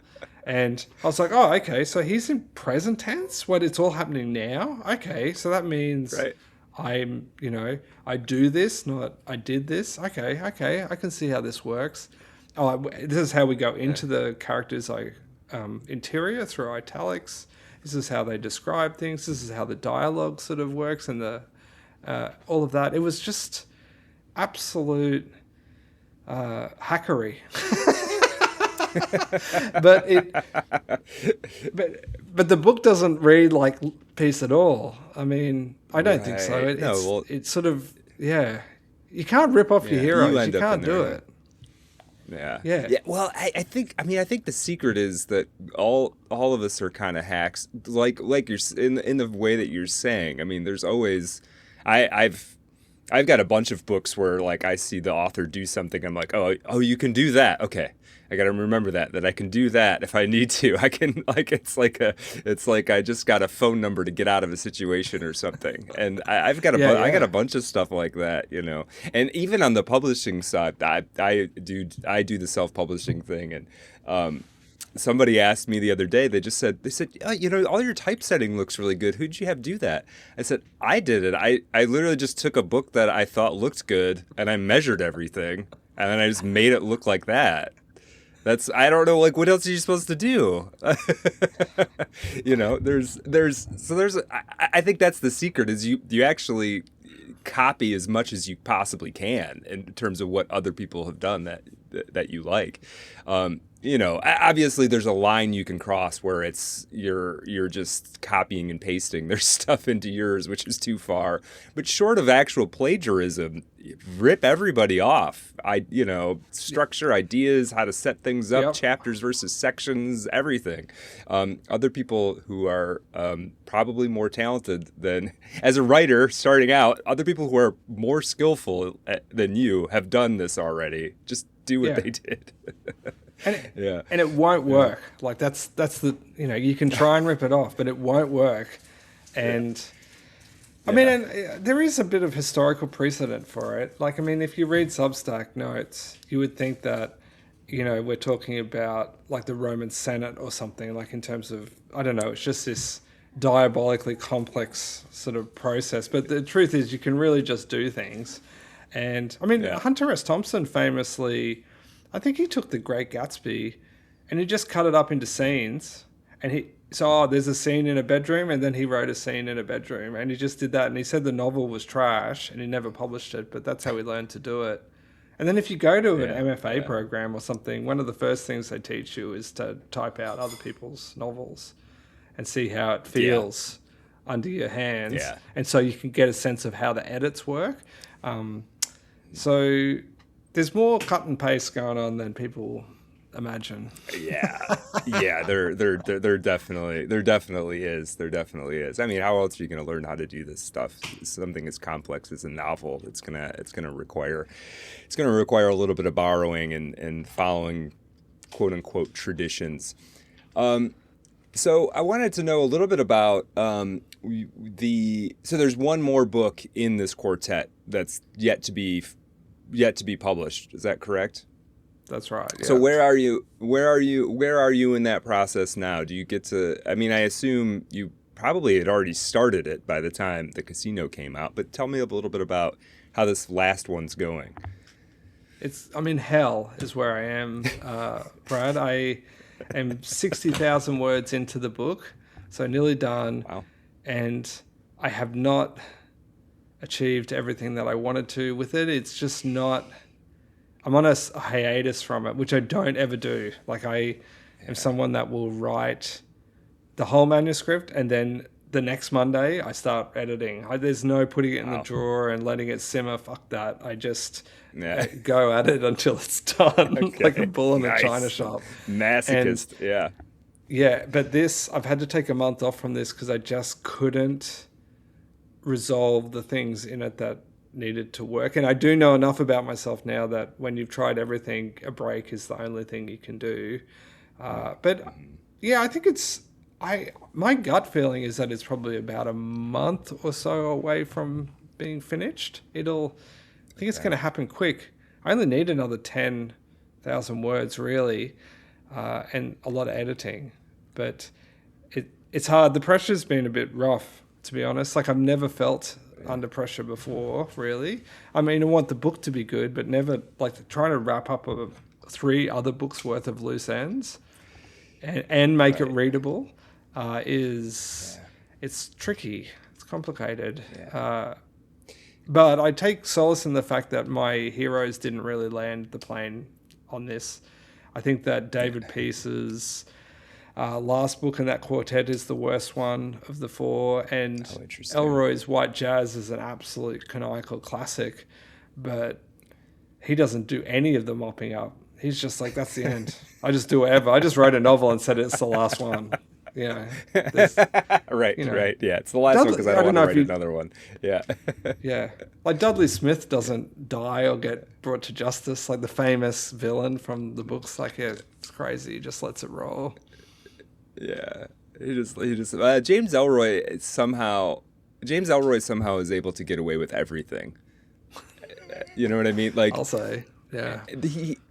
And I was like, oh, okay, so he's in present tense? What, it's all happening now? Okay, so that means I do this, not I did this. Okay, I can see how this works. Oh, this is how we go into the characters' interior through italics. This is how they describe things. This is how the dialogue sort of works, and all of that. It was just absolute hackery. but the book doesn't read like Peace at all. I mean, I don't think so. It's sort of, you can't rip off your heroes. You can't do it. Yeah. Well, I think the secret is that all of us are kind of hacks, like you're in the way that you're saying. I mean, there's always, I've got a bunch of books where like I see the author do something, I'm like, oh, you can do that. Okay, I got to remember that I can do that if I need to. I can, like, it's like I just got a phone number to get out of a situation or something. And I got a bunch of stuff like that, And even on the publishing side, I do the self-publishing thing, and somebody asked me the other day, they said, oh, all your typesetting looks really good. Who'd you have do that? I said, I did it. I literally just took a book that I thought looked good, and I measured everything, and then I just made it look like that. I don't know, like, what else are you supposed to do? I think that's the secret, is you actually copy as much as you possibly can in terms of what other people have done that you like. Obviously there's a line you can cross where it's you're just copying and pasting their stuff into yours, which is too far. But short of actual plagiarism, rip everybody off. Structure, ideas, how to set things up, chapters versus sections, everything. Other people who are probably more talented than, as a writer starting out, other people who are more skillful than you have done this already. Just do what they did. And it won't work. Like that's the, you can try and rip it off, but it won't work. And I mean, and there is a bit of historical precedent for it. Like, I mean, if you read Substack notes, you would think that, we're talking about like the Roman Senate or something, like in terms of, I don't know, it's just this diabolically complex sort of process. But the truth is you can really just do things. And I mean, Hunter S. Thompson famously, I think he took The Great Gatsby and he just cut it up into scenes, and there's a scene in a bedroom, and then he wrote a scene in a bedroom, and he just did that, and he said the novel was trash and he never published it, but that's how he learned to do it. And then if you go to an MFA program or something, one of the first things they teach you is to type out other people's novels and see how it feels under your hands. Yeah. And so you can get a sense of how the edits work. So there's more cut and paste going on than people imagine. Yeah, there definitely is. I mean, how else are you going to learn how to do this stuff? Something as complex as a novel, it's gonna require a little bit of borrowing and following quote unquote traditions. So I wanted to know a little bit about so there's one more book in this quartet that's yet to be published. Is that correct? That's right. Yeah. So where are you in that process now? Do you get to, I mean, I assume you probably had already started it by the time the casino came out, but tell me a little bit about how this last one's going. Hell is where I am, Brad. I am 60,000 words into the book, so nearly done. Wow. And I have not achieved everything that I wanted to with it. It's just not, I'm on a hiatus from it, which I don't ever do. Like I am someone that will write the whole manuscript and then the next Monday I start editing. There's no putting it in the drawer and letting it simmer. Fuck that. I just go at it until it's done, like a bull in a china shop. Masochist, yeah. Yeah, but I've had to take a month off from this because I just couldn't resolve the things in it that needed to work. And I do know enough about myself now that when you've tried everything, a break is the only thing you can do. But yeah, I think my gut feeling is that it's probably about a month or so away from being finished. I think it's going to happen quick. I only need another 10,000 words really, and a lot of editing, but it's hard. The pressure's been a bit rough, to be honest. Like I've never felt under pressure before, really. I mean, I want the book to be good, but never like trying to wrap up 3 other books worth of loose ends and make it readable it's tricky. It's complicated. Yeah. But I take solace in the fact that my heroes didn't really land the plane on this. I think that David Peace's last book in that quartet is the worst one of the 4, and Elroy's White Jazz is an absolute canonical classic, but he doesn't do any of the mopping up. He's just like, that's the end. I just do whatever. I just wrote a novel and said it's the last one. Right. Yeah, it's the last one because I don't want to write another one. Yeah. Yeah. Like Dudley Smith doesn't die or get brought to justice, like the famous villain from the books. Like, yeah, it's crazy. He just lets it roll. Yeah. He just James Ellroy somehow is able to get away with everything. You know what I mean? Like, I'll say. Yeah.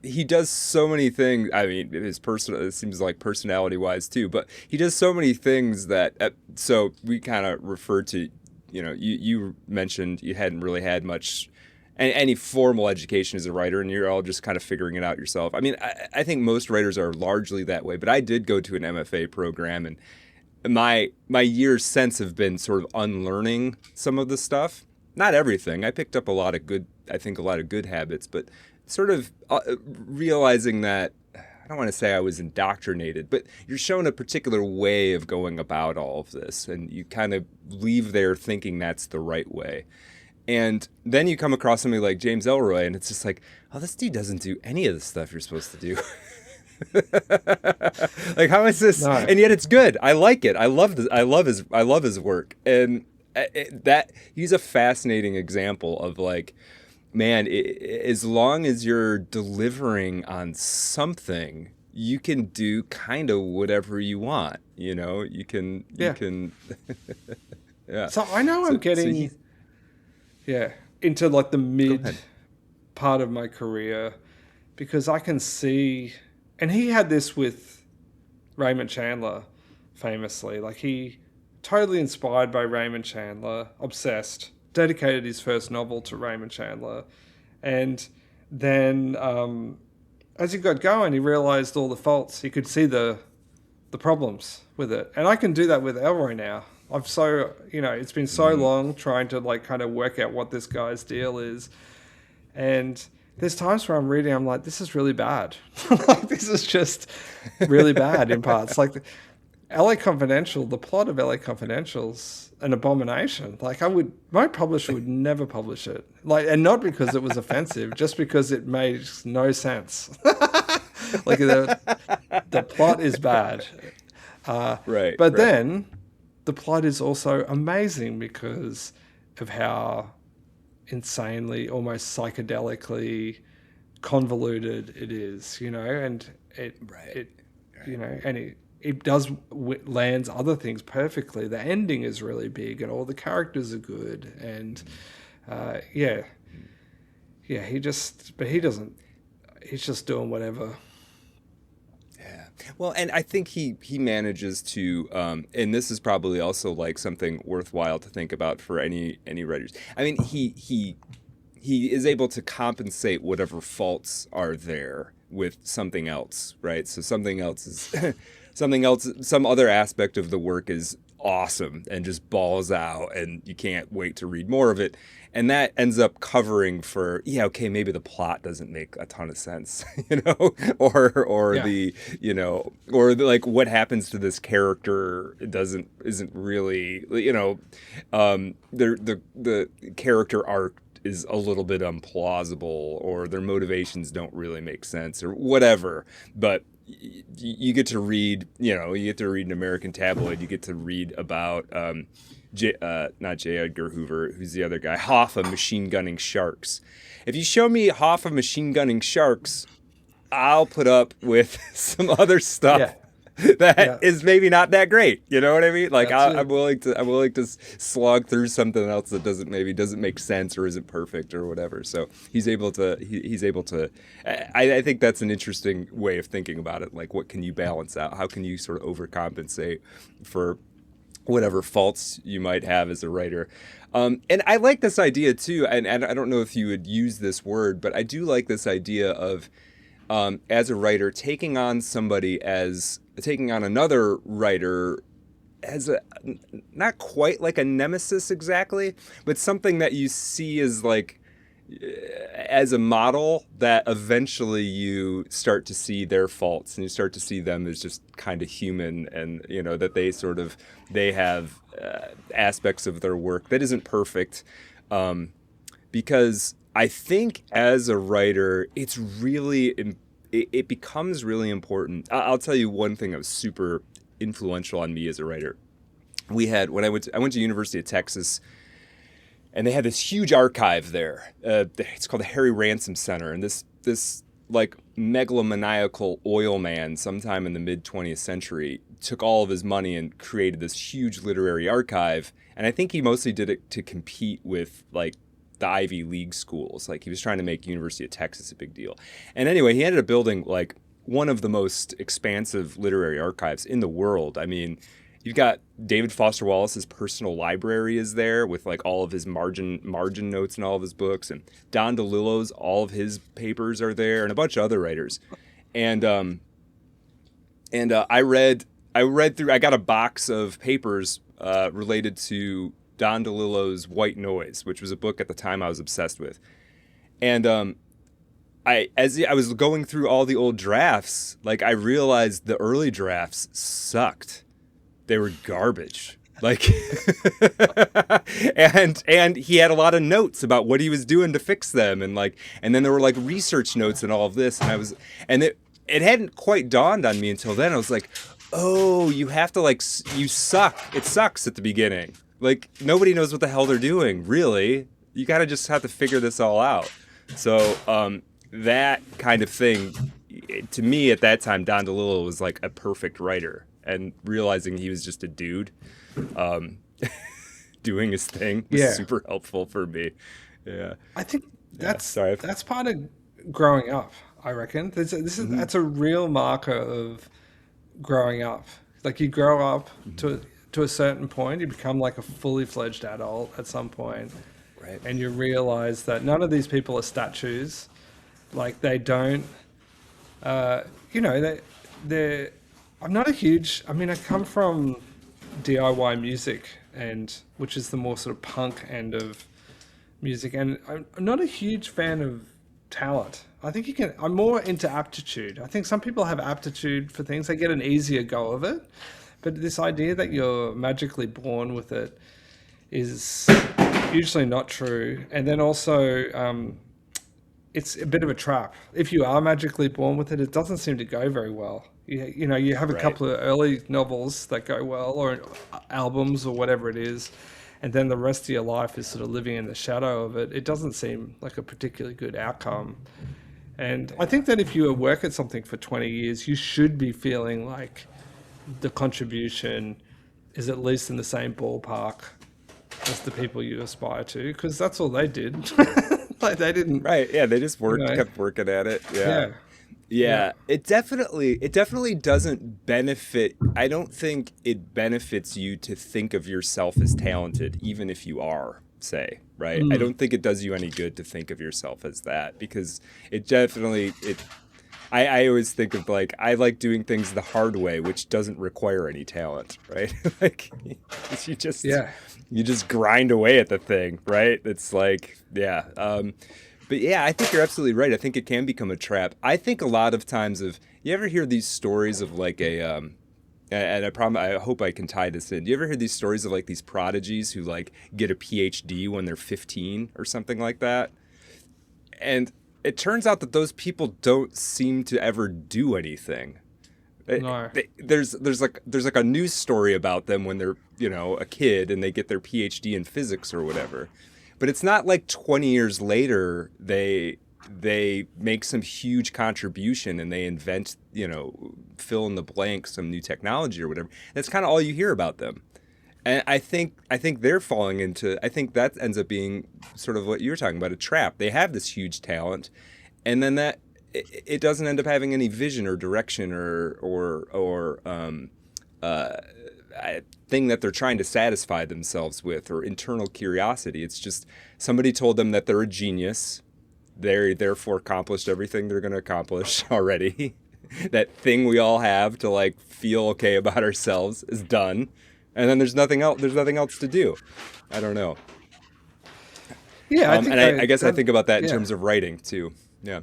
He does so many things. I mean, it seems like personality-wise too, but he does so many things that. So we kind of referred to, you mentioned you hadn't really had much, any formal education as a writer, and you're all just kind of figuring it out yourself. I mean, I think most writers are largely that way, but I did go to an MFA program, and my years since have been sort of unlearning some of the stuff. Not everything. I picked up a lot of good habits, but sort of realizing that, I don't want to say I was indoctrinated, but you're shown a particular way of going about all of this, and you kind of leave there thinking that's the right way. And then you come across somebody like James Ellroy, and it's just like, oh, this dude doesn't do any of the stuff you're supposed to do. Like, how is this? No. And yet it's good. I like it. I love his work. And that he's a fascinating example of like, man, as long as you're delivering on something, you can do kind of whatever you want. You can. Yeah. So I know I'm getting into like the mid part of my career, because I can see, and he had this with Raymond Chandler famously, like he totally inspired by Raymond Chandler, obsessed, dedicated his first novel to Raymond Chandler. And then as he got going, he realized all the faults. He could see the problems with it. And I can do that with Elroy now. It's been so long trying to like kind of work out what this guy's deal is. And there's times where I'm reading, I'm like, this is really bad. Like, this is just really bad in parts. Like LA Confidential, the plot of LA Confidential's an abomination. Like my publisher would never publish it. Like, and not because it was offensive, just because it made no sense. Like the plot is bad. Right. But right. then the plot is also amazing because of how insanely, almost psychedelically convoluted it is, and Right. it does lands other things perfectly. The ending is really big, and all the characters are good, and he doesn't. He's just doing whatever. Yeah. Well, and I think he manages to, and this is probably also like something worthwhile to think about for any writers. I mean, he is able to compensate whatever faults are there with something else, right? So something else is something else, some other aspect of the work is awesome and just balls out, and you can't wait to read more of it. And that ends up covering for, okay, maybe the plot doesn't make a ton of sense, or Yeah. the, like what happens to this character isn't really, the character arc is a little bit implausible, or their motivations don't really make sense, or whatever. But you get to read, an American tabloid. You get to read about not J. Edgar Hoover, who's the other guy, Hoffa machine gunning sharks. If you show me Hoffa machine gunning sharks, I'll put up with some other stuff that is maybe not that great. You know what I mean? Like I'm willing to slog through something else that doesn't make sense or isn't perfect or whatever. So he's able to. I think that's an interesting way of thinking about it. Like, what can you balance out? How can you sort of overcompensate for whatever faults you might have as a writer? And I like this idea too. And I don't know if you would use this word, but I do like this idea of, as a writer, taking on another writer as not quite like a nemesis exactly, but something that you see as like, as a model that eventually you start to see their faults, and you start to see them as just kind of human, and that they have aspects of their work that isn't perfect, because I think as a writer it becomes really important. I'll tell you one thing that was super influential on me as a writer. I went to University of Texas, and they had this huge archive there. It's called the Harry Ransom Center, and this like megalomaniacal oil man, sometime in the mid 20th century, took all of his money and created this huge literary archive. And I think he mostly did it to compete with like the Ivy League schools. Like, he was trying to make University of Texas a big deal. And anyway, he ended up building like one of the most expansive literary archives in the world. I mean, you've got David Foster Wallace's personal library is there with like all of his margin notes and all of his books, and Don DeLillo's, all of his papers are there, and a bunch of other writers. And I read through. I got a box of papers related to Don DeLillo's White Noise, which was a book at the time I was obsessed with. And as I was going through all the old drafts, like, I realized the early drafts sucked. They were garbage. Like, and he had a lot of notes about what he was doing to fix them, and then there were like research notes and all of this, and it hadn't quite dawned on me until then. I was like, oh, you have to you suck. It sucks at the beginning. Like, nobody knows what the hell they're doing, really. You gotta just have to figure this all out. So that kind of thing, to me at that time, Don DeLillo was like a perfect writer. And realizing he was just a dude doing his thing was super helpful for me. Yeah, I think that's part of growing up, I reckon. That's a real marker of growing up. Like, you grow up to a certain point, you become like a fully fledged adult at some point, right? And you realize that none of these people are statues. Like, they don't, they're. I'm not a huge. I mean, I come from DIY music, which is the more sort of punk end of music, and I'm not a huge fan of talent. I think I'm more into aptitude. I think some people have aptitude for things; they get an easier go of it. But this idea that you're magically born with it is usually not true. And then also, it's a bit of a trap. If you are magically born with it, it doesn't seem to go very well. You know, you have a Right. couple of early novels that go well, or albums, or whatever it is, and then the rest of your life is sort of living in the shadow of it. It doesn't seem like a particularly good outcome. And I think that if you work at something for 20 years, you should be feeling like the contribution is at least in the same ballpark as the people you aspire to, because that's all they did. Like they didn't, Right. Yeah. They just worked, you know, kept working at it. Yeah. yeah, Yeah, it definitely doesn't benefit. I don't think it benefits you to think of yourself as talented, even if you are, say, right? I don't think it does you any good to think of yourself as that, because it definitely it. I always think of like I like doing things the hard way, which doesn't require any talent, right? Like you just yeah. you just grind away at the thing, right? It's like but yeah, I think you're absolutely right. I think it can become a trap. I think a lot of times you ever hear these stories of like and I hope I can tie this in. Do you ever hear these stories of like these prodigies who like get a PhD when they're 15 or something like that? And it turns out that those people don't seem to ever do anything. No. There's like a news story about them when they're, a kid and they get their PhD in physics or whatever. But it's not like 20 years later they make some huge contribution and they invent, fill in the blank, some new technology or whatever. That's kind of all you hear about them. And I think they're falling into, I think that ends up being sort of what you were talking about, a trap. They have this huge talent, and then that it doesn't end up having any vision or direction or thing that they're trying to satisfy themselves with, or internal curiosity. It's just somebody told them that they're a genius. They therefore accomplished everything they're going to accomplish already. That thing we all have to like feel okay about ourselves is done. And then there's nothing else. There's nothing else to do. I don't know. Yeah, I guess I think about that in terms of writing too. Yeah.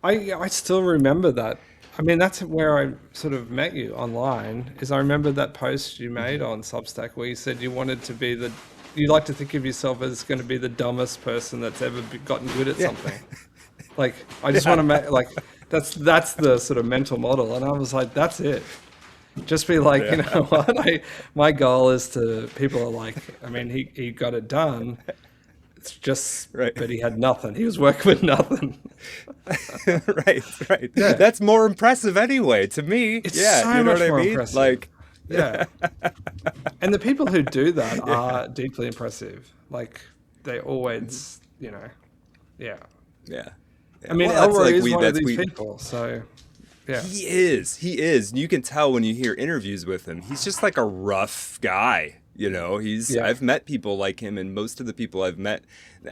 I still remember that. I mean, that's where I sort of met you online. Is I remember that post you made on Substack where you said you wanted to be you like to think of yourself as going to be the dumbest person that's ever gotten good at something. Like, I just want to make that's the sort of mental model, and I was like, that's it. Just be like, you know what? My goal is to, people are like, I mean, he got it done. It's just, right. But he had nothing. He was working with nothing. right. Yeah. That's more impressive anyway to me. It's yeah, so you know much what I more mean? impressive. Like, yeah. And the people who do that are deeply impressive. Like, they always, yeah. Yeah. I mean, Well, Elroy like is one of these people, so... Yeah. He is. You can tell when you hear interviews with him. He's just like a rough guy, I've met people like him, and most of the people I've met,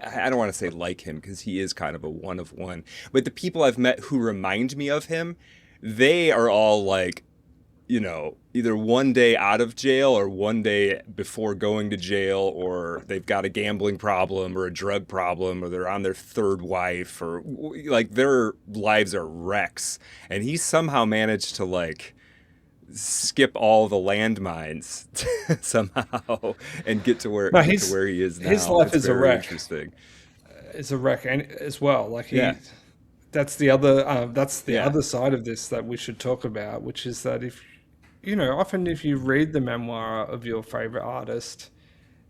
I don't want to say like him because he is kind of a one of one, but the people I've met who remind me of him, they are all like, either one day out of jail or one day before going to jail, or they've got a gambling problem or a drug problem, or they're on their third wife, or like their lives are wrecks. And he somehow managed to like skip all the landmines somehow and get to where he is now. His life is a wreck. Interesting. It's a wreck as well. Like that's the other other side of this that we should talk about, which is that often if you read the memoir of your favorite artist,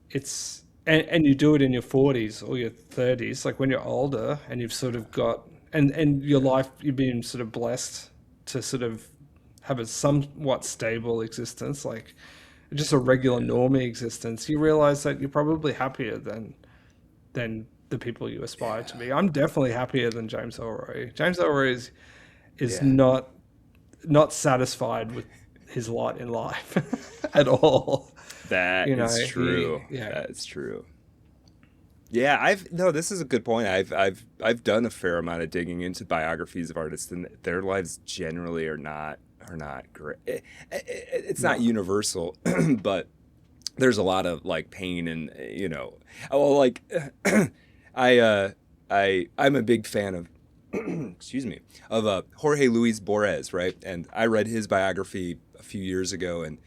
it's and you do it in your 40s or your 30s, like when you're older and you've sort of got and your life, you've been sort of blessed to sort of have a somewhat stable existence, like just a regular normie existence, you realize that you're probably happier than the people you aspire to be. I'm definitely happier than James Ellroy. James Ellroy is not satisfied with his lot in life at all. That is true. That's true. Yeah, this is a good point. I've done a fair amount of digging into biographies of artists, and their lives generally are not great. It's not universal, but there's a lot of like pain and like I'm a big fan of excuse me, of Jorge Luis Borges, right? And I read his biography a few years ago, and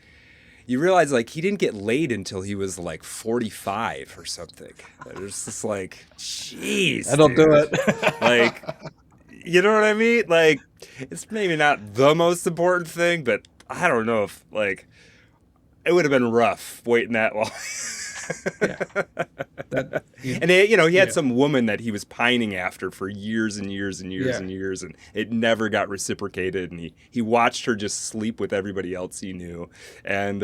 you realize like he didn't get laid until he was like 45 or something. There's just like, jeez, That'll do dude. it. Like, you know what I mean? Like, it's maybe not the most important thing, but I don't know if like it would have been rough waiting that long. Yeah. And he had Yeah. some woman that he was pining after for years and years and years Yeah. and years, and it never got reciprocated. And he watched her just sleep with everybody else he knew, and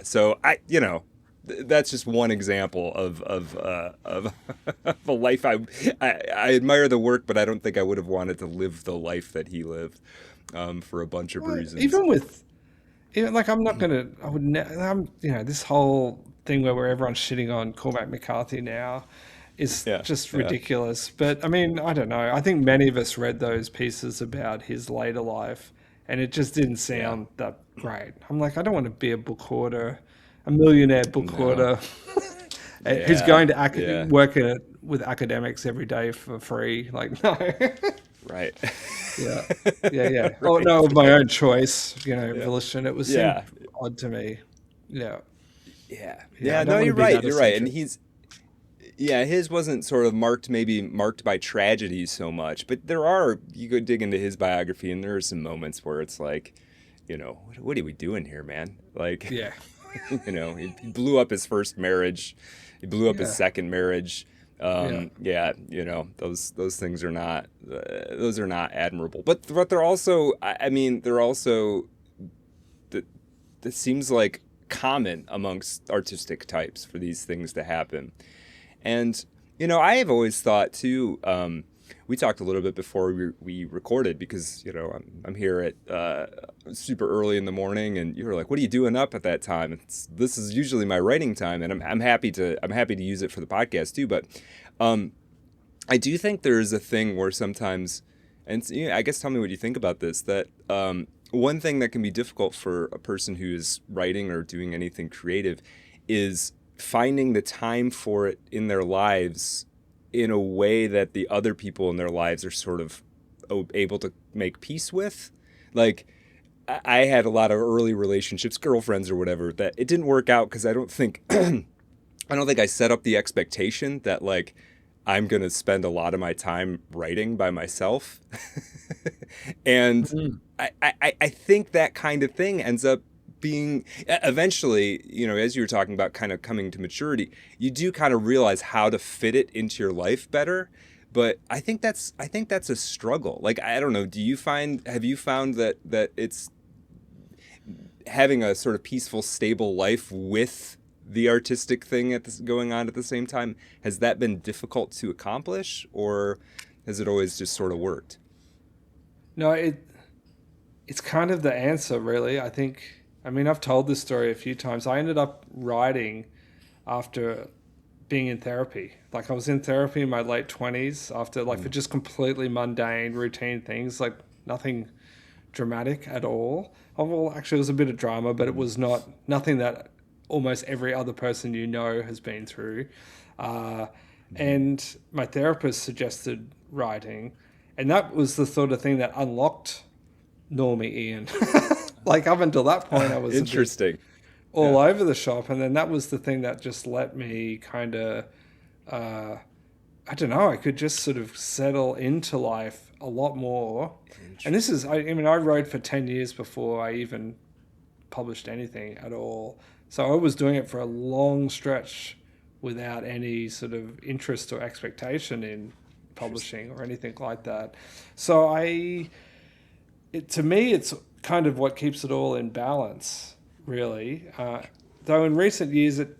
so that's just one example of a life. I admire the work, but I don't think I would have wanted to live the life that he lived, for a bunch of reasons. Even like I'm not gonna. I would. This whole thing where everyone's shitting on Cormac McCarthy now is just ridiculous. But I mean, I don't know. I think many of us read those pieces about his later life, and it just didn't sound that great. I'm like, I don't want to be a book hoarder, a millionaire book hoarder who's going to work with academics every day for free. Like, no. Right. Yeah. Right. Oh no, of my own choice, volition. It was seemed odd to me. Yeah. Yeah. No, you're right. You're right. And his wasn't sort of marked by tragedy so much, but you go dig into his biography and there are some moments where it's like, what are we doing here, man? Like, he blew up his first marriage. He blew up his second marriage. Those things are not admirable, but they're also, that seems like common amongst artistic types for these things to happen. And, I have always thought too, we talked a little bit before we recorded because, I'm here at super early in the morning and you were like, what are you doing up at that time? This is usually my writing time and I'm happy to use it for the podcast too. But I do think there is a thing where sometimes, and I guess tell me what you think about this, that one thing that can be difficult for a person who is writing or doing anything creative is finding the time for it in their lives in a way that the other people in their lives are sort of able to make peace with. Like, I had a lot of early relationships, girlfriends or whatever, that it didn't work out because I don't think I set up the expectation that like I'm going to spend a lot of my time writing by myself. And I think that kind of thing ends up being eventually, as you were talking about kind of coming to maturity, you do kind of realize how to fit it into your life better. But I think that's a struggle. Like, I don't know. Have you found that it's having a sort of peaceful, stable life with the artistic thing going on at the same time? Has that been difficult to accomplish, or has it always just sort of worked? No, it's kind of the answer, really. I've told this story a few times. I ended up writing after being in therapy. Like, I was in therapy in my late 20s after for just completely mundane, routine things, like nothing dramatic at all. Oh, well, actually, it was a bit of drama, but it was nothing that almost every other person has been through. And my therapist suggested writing, and that was the sort of thing that unlocked Normie Ian. Like, up until that point, I was interesting, all over the shop, and then that was the thing that just let me kind of, I don't know, I could just sort of settle into life a lot more. And this is, I wrote for 10 years before I even published anything at all. So I was doing it for a long stretch without any sort of interest or expectation in publishing or anything like that. So to me, it's kind of what keeps it all in balance, really. Though in recent years, it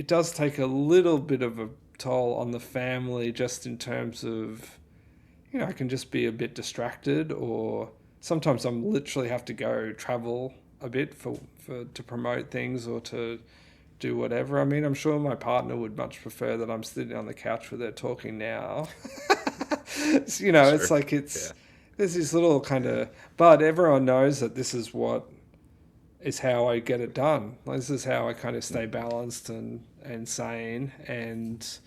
does take a little bit of a toll on the family, just in terms of, I can just be a bit distracted, or sometimes I'm literally have to go travel a bit to promote things or to do whatever. I'm sure my partner would much prefer that I'm sitting on the couch with her talking now. Sure. It's like there's this little kind of, but everyone knows that this is how I get it done. This is how I kind of stay balanced and sane, and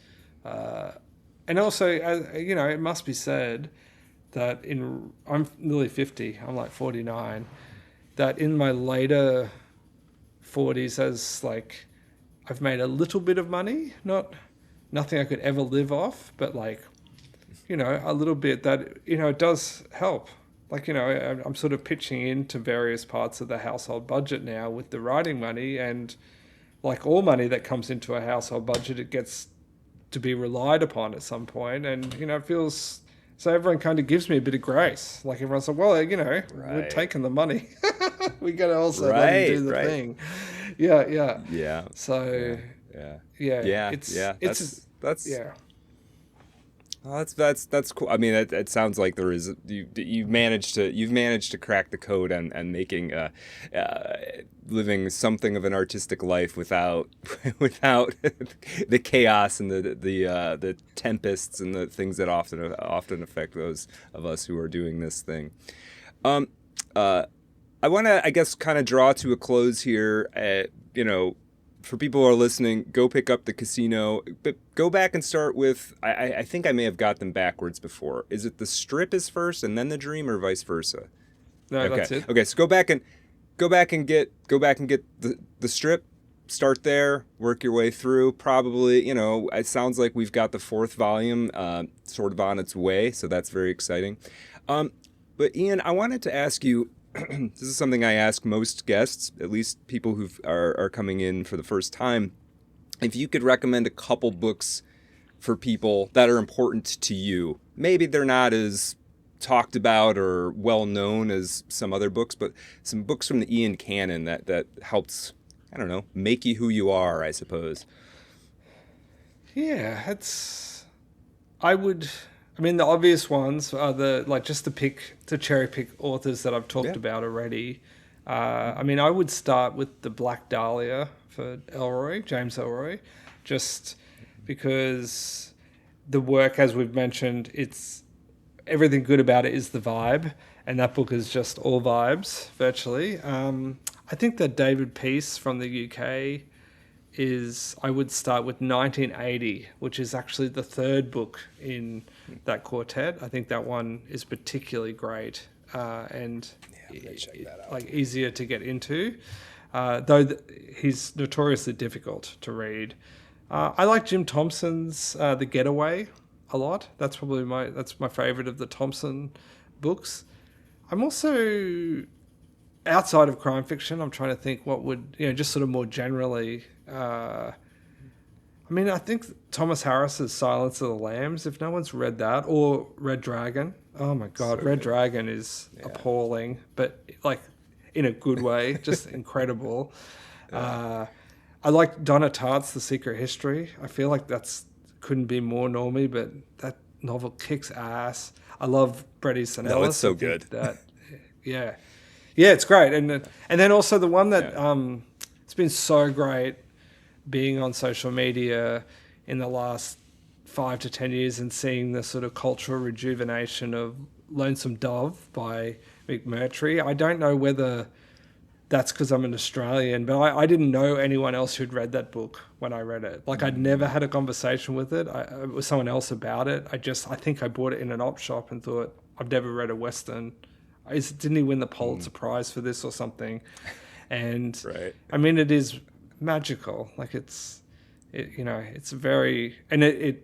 also, it must be said that I'm nearly 50, I'm like 49, that in my later 40s as like I've made a little bit of money, nothing I could ever live off, but like, you know, a little bit that, you know, it does help. Like, you know, I'm sort of pitching into various parts of the household budget now with the writing money, and like all money that comes into a household budget, it gets to be relied upon at some point, and you know, it feels so everyone kind of gives me a bit of grace. Like everyone's like, well, you know, we're taking the money, we got to also let them do the thing. Yeah. So yeah. That's well, that's cool. I mean, it sounds like there is you've managed to crack the code and making living something of an artistic life without the chaos and the tempests and the things that often affect those of us who are doing this thing. I want to, I guess, kind of draw to a close here. You know, for people who are listening, go pick up The Casino, but go back and start with, I think I may have got them backwards before. Is it The Strip is first and then The Dream, or vice versa? No, okay. That's it. Okay, so go back and get the Strip, start there, work your way through. Probably, you know, it sounds like we've got the 4th volume sort of on its way, so that's very exciting. But Iain, I wanted to ask you, this is something I ask most guests, at least people who are coming in for the first time. If you could recommend a couple books for people that are important to you, maybe they're not as talked about or well known as some other books, but some books from the Iain canon that helps, I don't know, make you who you are, I suppose. Yeah, I mean, the obvious ones are to cherry pick authors that I've talked about already. I mean, I would start with The Black Dahlia for James Ellroy, just because the work, as we've mentioned, it's everything good about it is the vibe, and that book is just all vibes, virtually. I think that David Peace from the UK I would start with 1980, which is actually the 3rd book in that quartet. I think that one is particularly great and check that out. like easier to get into, though he's notoriously difficult to read. I like Jim Thompson's The Getaway a lot. That's probably my favorite of the Thompson books. I'm also, outside of crime fiction, I'm trying to think what would, you know, just sort of more generally. I mean, I think Thomas Harris's Silence of the Lambs, if no one's read that, or Red Dragon. Oh my God, Red Dragon is appalling, but like in a good way, just incredible. I like Donna Tartt's The Secret History. I feel like couldn't be more normie, but that novel kicks ass. I love Bret Easton Ellis. No, it's so good. Yeah, it's great. And then also the one that it's been so great being on social media in the last 5 to 10 years and seeing the sort of cultural rejuvenation of Lonesome Dove by McMurtry. I don't know whether that's because I'm an Australian, but I didn't know anyone else who'd read that book when I read it. Like, I'd never had a conversation with it. It was someone else about it. I think I bought it in an op shop and thought, I've never read a Western. Didn't he win the Pulitzer Prize for this or something? And I mean, it is magical. Like it's very, and it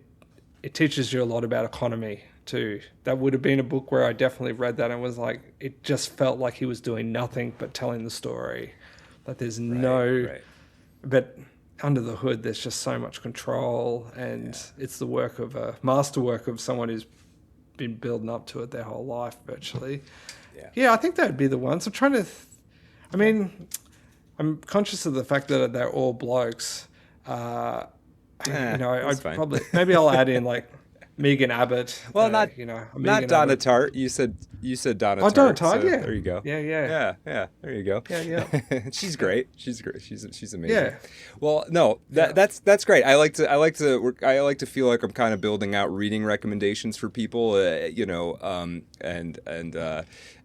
teaches you a lot about economy too. That would have been a book where I definitely read that and was like, it just felt like he was doing nothing but telling the story. Like there's but under the hood, there's just so much control, and it's the masterwork of someone who's been building up to it their whole life virtually. I think that would be the ones. I'm trying to, I mean, I'm conscious of the fact that they're all blokes. I'd probably, maybe I'll add in like Megan Abbott. Well, not Donna Tartt. You said Donna Tartt. Donna Tartt, so yeah. There you go. Yeah. There you go. Yeah. She's great. She's amazing. Yeah. Well, no, that's great. I like to feel like I'm kind of building out reading recommendations for people.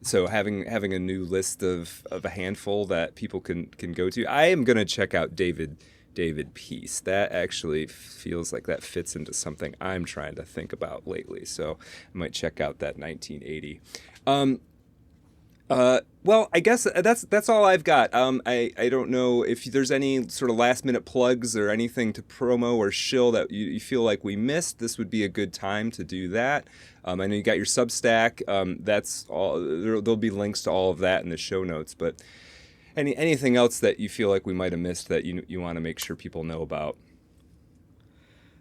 So having a new list of a handful that people can go to. I am gonna check out David Peace. That actually feels like that fits into something I'm trying to think about lately. So I might check out that 1980. Well, I guess that's all I've got. I don't know if there's any sort of last minute plugs or anything to promo or shill that you feel like we missed. This would be a good time to do that. I know you got your Substack. That's all. There'll be links to all of that in the show notes. But anything else that you feel like we might have missed that you want to make sure people know about?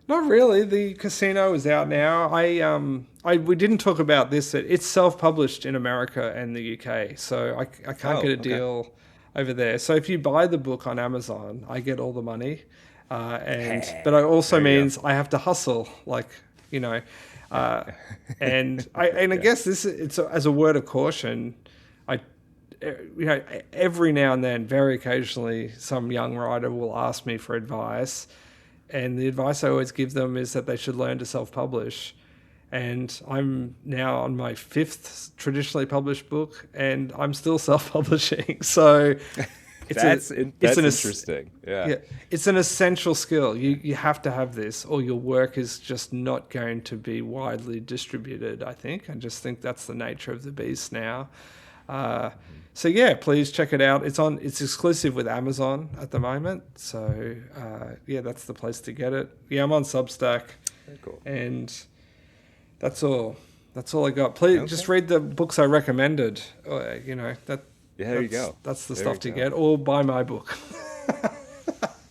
Not really. The Casino is out now. We didn't talk about this. It's self-published in America and the UK, so I can't get a deal over there. So if you buy the book on Amazon, I get all the money, but it also means I have to hustle, and I guess it's as a word of caution. Every now and then, very occasionally, some young writer will ask me for advice. And the advice I always give them is that they should learn to self-publish. And I'm now on my 5th traditionally published book, and I'm still self-publishing. So that's interesting. Yeah, it's an essential skill. You have to have this, or your work is just not going to be widely distributed, I think. I just think that's the nature of the beast now. So yeah, please check it out. It's exclusive with Amazon at the moment. So that's the place to get it. Yeah, I'm on Substack. Very cool. And that's all. That's all I got. Please just read the books I recommended. There you go. That's the stuff to get. Or buy my book.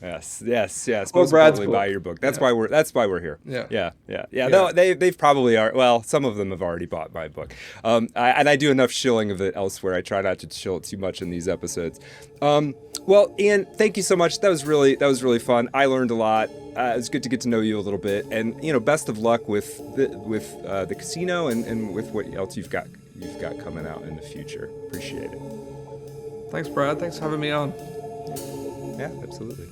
Yes. Most Brad's importantly, book. buy your book. That's why we're here. Yeah. No, they've probably are. Well, some of them have already bought my book. And I do enough shilling of it elsewhere. I try not to shill it too much in these episodes. Well, Iain, thank you so much. That was really fun. I learned a lot. It was good to get to know you a little bit. And best of luck with the Casino and with what else you've got coming out in the future. Appreciate it. Thanks, Brad. Thanks for having me on. Yeah, absolutely.